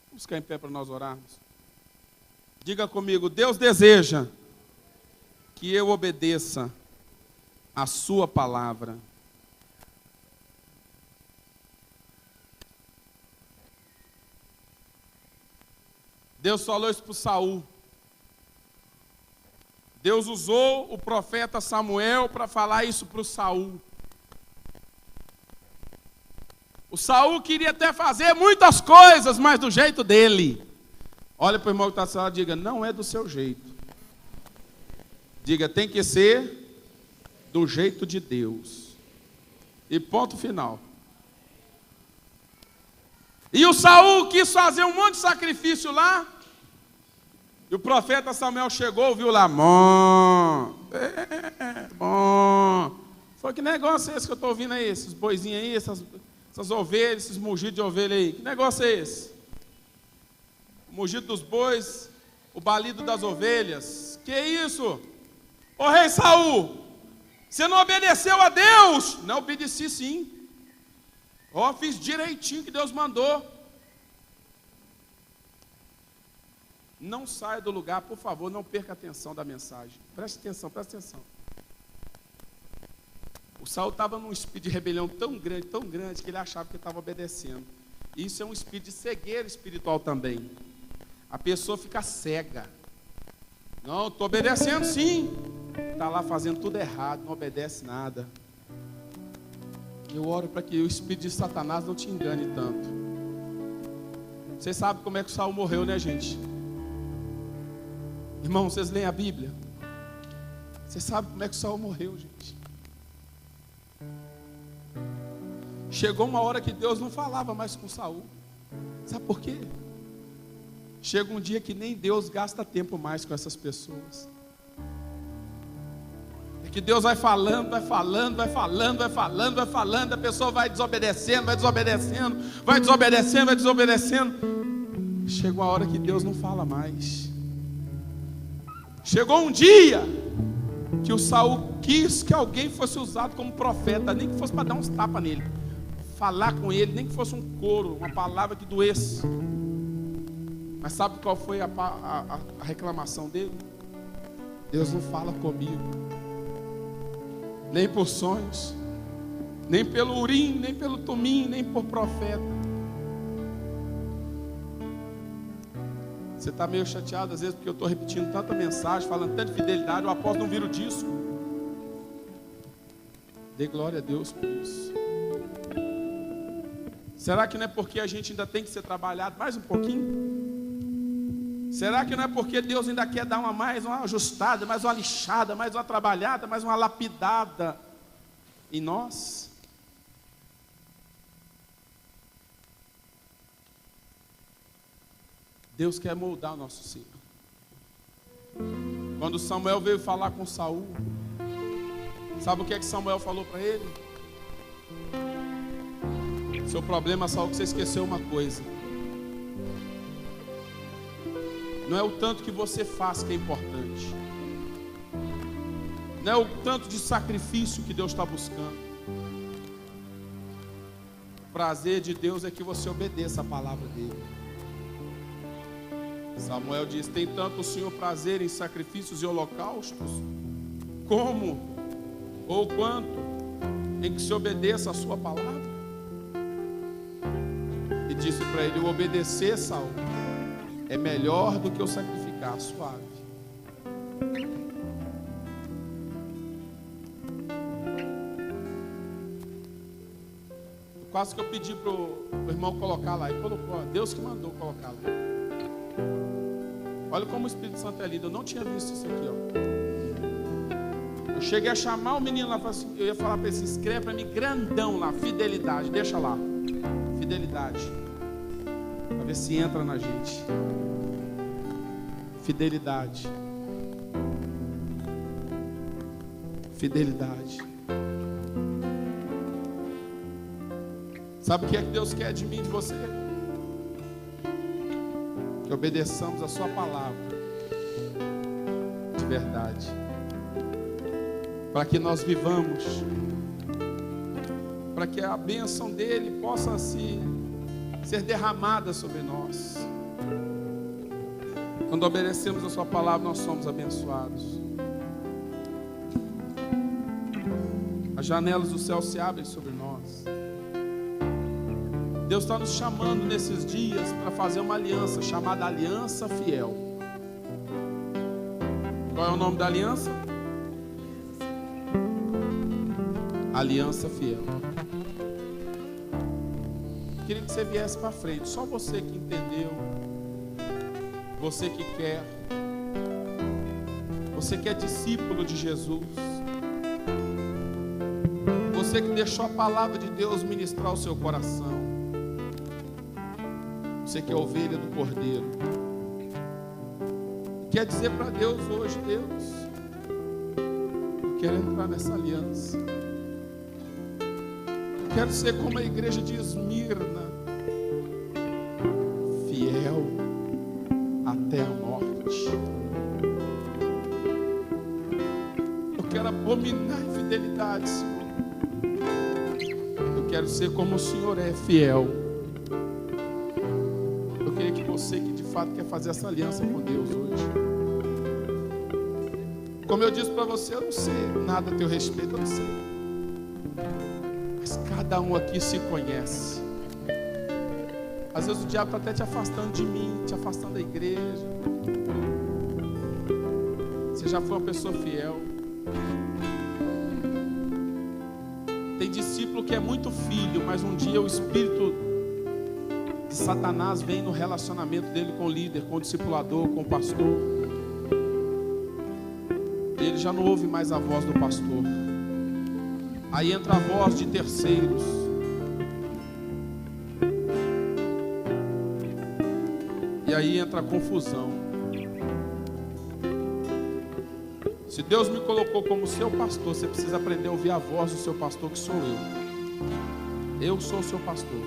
Vamos ficar em pé para nós orarmos. Diga comigo: Deus deseja que eu obedeça a sua palavra. Deus falou isso para Saul. Deus usou o profeta Samuel para falar isso para o Saul. O Saul queria até fazer muitas coisas, mas do jeito dele. Olha para o irmão que está do seu lado e diga: não é do seu jeito. Diga: tem que ser do jeito de Deus. E ponto final. E o Saul quis fazer um monte de sacrifício lá. E o profeta Samuel chegou, viu lá: bom. Foi: que negócio é esse que eu estou ouvindo aí? Esses boizinhos aí, essas ovelhas, esses mugidos de ovelha aí. Que negócio é esse? O mugido dos bois, o balido das ovelhas. Que isso? Ô rei Saul, você não obedeceu a Deus? Não, obedeci sim. Fiz direitinho que Deus mandou. Não saia do lugar, por favor, não perca a atenção da mensagem. Preste atenção, preste atenção. O Saul estava num espírito de rebelião tão grande, que ele achava que estava obedecendo. Isso é um espírito de cegueira espiritual também. A pessoa fica cega. Não, estou obedecendo sim. Está lá fazendo tudo errado, não obedece nada. Eu oro para que o espírito de Satanás não te engane tanto. Vocês sabem como é que o Saul morreu, né, gente? Irmão, vocês leem a Bíblia? Vocês sabem como é que o Saul morreu, gente? Chegou uma hora que Deus não falava mais com Saul. Sabe por quê? Chega um dia que nem Deus gasta tempo mais com essas pessoas. É que Deus vai falando, vai falando, vai falando, vai falando, vai falando, a pessoa vai desobedecendo, vai desobedecendo, vai desobedecendo, vai desobedecendo. Chega uma hora que Deus não fala mais. Chegou um dia que o Saul quis que alguém fosse usado como profeta, nem que fosse para dar uns tapas nele, falar com ele, nem que fosse um coro, uma palavra que doesse. Mas sabe qual foi a reclamação dele? Deus não fala comigo, nem por sonhos, nem pelo urim, nem pelo tumim, nem por profeta. Você está meio chateado às vezes porque eu estou repetindo tanta mensagem, falando tanta fidelidade, o apóstolo não vira o disco. Dê glória a Deus por isso. Será que não é porque a gente ainda tem que ser trabalhado mais um pouquinho? Será que não é porque Deus ainda quer dar mais uma ajustada, mais uma lixada, mais uma trabalhada, mais uma lapidada em nós? Deus quer moldar o nosso ser. Quando Samuel veio falar com Saul, sabe o que é que Samuel falou para ele? Seu problema, Saul, que você esqueceu uma coisa. Não é o tanto que você faz que é importante. Não é o tanto de sacrifício que Deus está buscando. O prazer de Deus é que você obedeça a palavra dele. Samuel diz: tem tanto o Senhor prazer em sacrifícios e holocaustos, como ou quanto em que se obedeça a sua palavra. E disse para ele: o obedecer, Saul, é melhor do que o sacrificar, suave. Quase que eu pedi para o irmão colocar lá, e colocou, Deus que mandou colocar lá. Olha como o Espírito Santo é lindo. Eu não tinha visto isso aqui, ó. Eu cheguei a chamar o menino lá, eu ia falar para ele: escreve para mim grandão lá, fidelidade, deixa lá, fidelidade, para ver se entra na gente. Fidelidade, fidelidade. Sabe o que é que Deus quer de mim e de você? Que obedeçamos a sua palavra de verdade, para que nós vivamos, para que a bênção dele possa ser derramada sobre nós. Quando obedecemos a sua palavra, nós somos abençoados. As janelas do céu se abrem sobre nós. Deus está nos chamando nesses dias para fazer uma aliança chamada Aliança Fiel. Qual é o nome da aliança? Aliança Fiel. Queria que você viesse para frente. Só você que entendeu, você que quer, você que é discípulo de Jesus, você que deixou a palavra de Deus ministrar o seu coração, você que é ovelha do Cordeiro, quer dizer para Deus hoje: Deus, eu quero entrar nessa aliança, eu quero ser como a igreja de Esmirna, fiel até a morte. Eu quero abominar a infidelidade, Senhor. Eu quero ser como o Senhor é, fiel. Você que de fato quer fazer essa aliança com Deus hoje. Como eu disse para você, eu não sei nada a teu respeito, eu não sei. Mas cada um aqui se conhece. Às vezes o diabo está até te afastando de mim, te afastando da igreja. Você já foi uma pessoa fiel. Tem discípulo que é muito filho, mas um dia o espírito de Satanás vem no relacionamento dele com o líder, com o discipulador, com o pastor. Ele já não ouve mais a voz do pastor. Aí entra a voz de terceiros. E aí entra a confusão. Se Deus me colocou como seu pastor, você precisa aprender a ouvir a voz do seu pastor, que sou eu. Eu sou o seu pastor.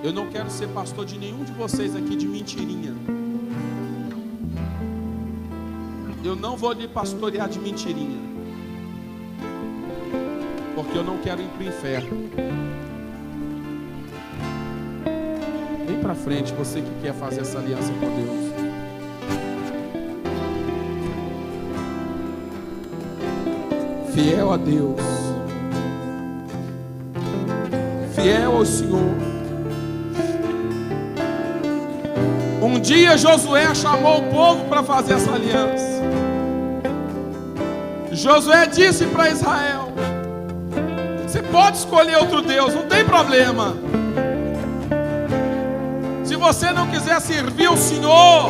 Eu não quero ser pastor de nenhum de vocês aqui de mentirinha. Eu não vou lhe pastorear de mentirinha, porque eu não quero ir para o inferno. Vem para frente, você que quer fazer essa aliança com Deus. Fiel a Deus, fiel ao Senhor. Um dia Josué chamou o povo para fazer essa aliança. Josué disse para Israel: você pode escolher outro Deus, não tem problema. Se você não quiser servir o Senhor,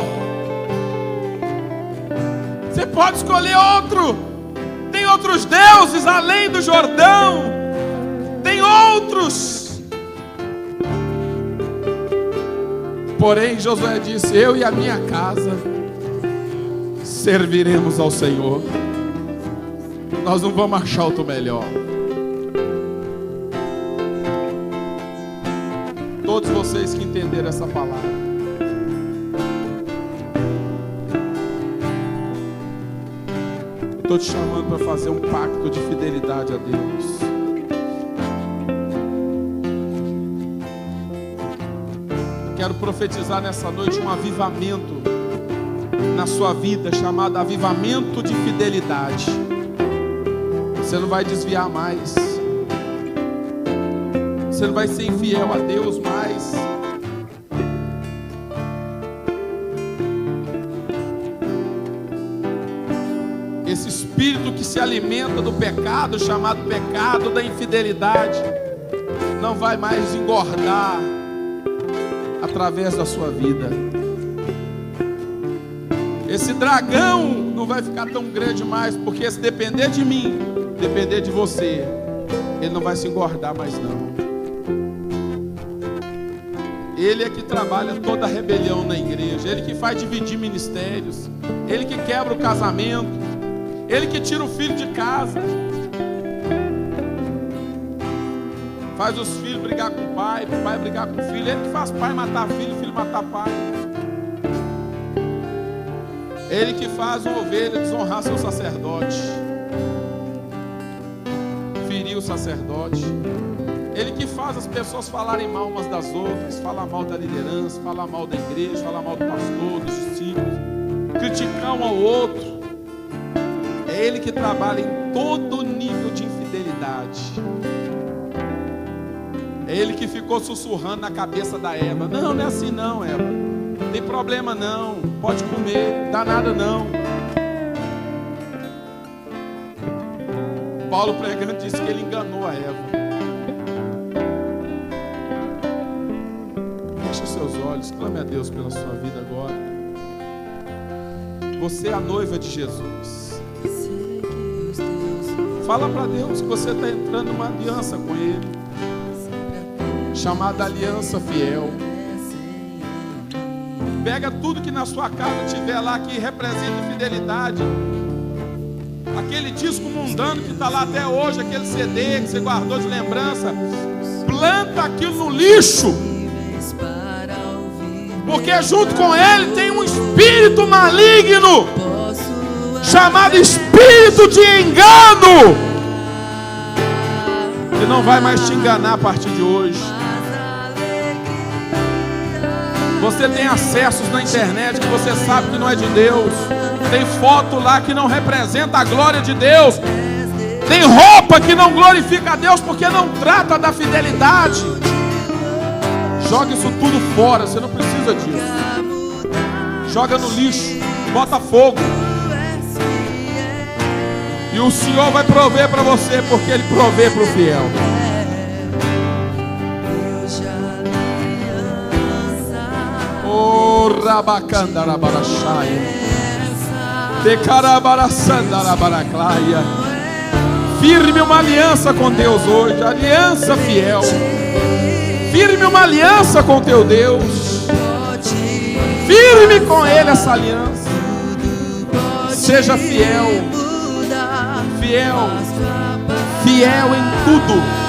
você pode escolher outro. Tem outros deuses além do Jordão. Tem outros. Porém, Josué disse: eu e a minha casa serviremos ao Senhor. Nós não vamos achar outro melhor. Todos vocês que entenderam essa palavra, estou te chamando para fazer um pacto de fidelidade a Deus. Quero profetizar nessa noite um avivamento na sua vida, chamado avivamento de fidelidade. Você não vai desviar mais. Você não vai ser infiel a Deus mais. Esse espírito que se alimenta do pecado, chamado pecado da infidelidade, não vai mais engordar através da sua vida. Esse dragão não vai ficar tão grande mais, porque se depender de mim, depender de você, ele não vai se engordar mais não. Ele é que trabalha toda a rebelião na igreja, ele que faz dividir ministérios, ele que quebra o casamento, ele que tira o filho de casa, faz os filhos brigar com o pai brigar com o filho. Ele que faz pai matar filho, filho matar pai. Ele que faz uma ovelha desonrar seu sacerdote, ferir o sacerdote. Ele que faz as pessoas falarem mal umas das outras, falar mal da liderança, falar mal da igreja, falar mal do pastor, dos discípulos, criticar um ao outro. É ele que trabalha em todo nível de infidelidade. É ele que ficou sussurrando na cabeça da Eva: não, não é assim não, Eva, não tem problema não, pode comer, não dá nada não. Paulo pregando disse que ele enganou a Eva. Feche os seus olhos, clame a Deus pela sua vida agora. Você é a noiva de Jesus. Fala para Deus que você está entrando numa aliança com Ele, chamada aliança fiel. Pega tudo que na sua casa tiver lá que representa fidelidade. Aquele disco mundano que está lá até hoje, aquele CD que você guardou de lembrança, planta aquilo no lixo, porque junto com ele tem um espírito maligno chamado espírito de engano, que não vai mais te enganar a partir de hoje. Você tem acessos na internet que você sabe que não é de Deus. Tem foto lá que não representa a glória de Deus. Tem roupa que não glorifica a Deus porque não trata da fidelidade. Joga isso tudo fora, você não precisa disso. Joga no lixo, bota fogo. E o Senhor vai prover para você, porque Ele provê para o fiel. Oh, Rabacandarabarachaya, Decarabarasandarabaraclaia. Firme uma aliança com Deus hoje, aliança fiel. Firme uma aliança com teu Deus. Firme com Ele essa aliança. Seja fiel. Fiel. Fiel em tudo.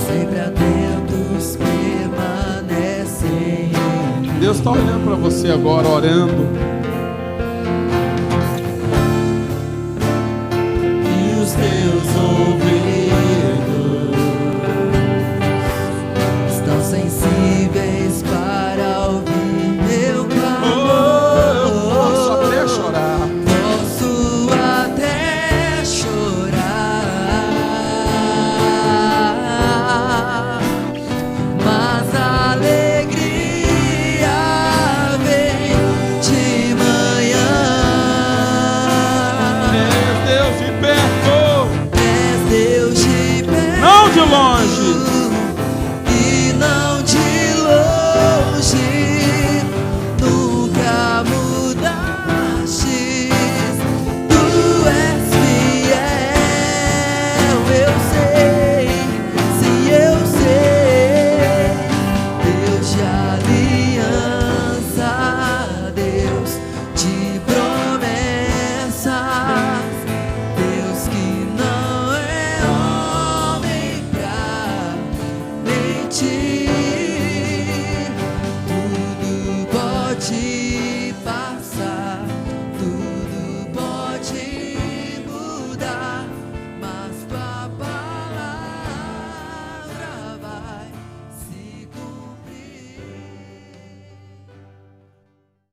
Sempre atentos permanecem. Deus está olhando para você agora, orando.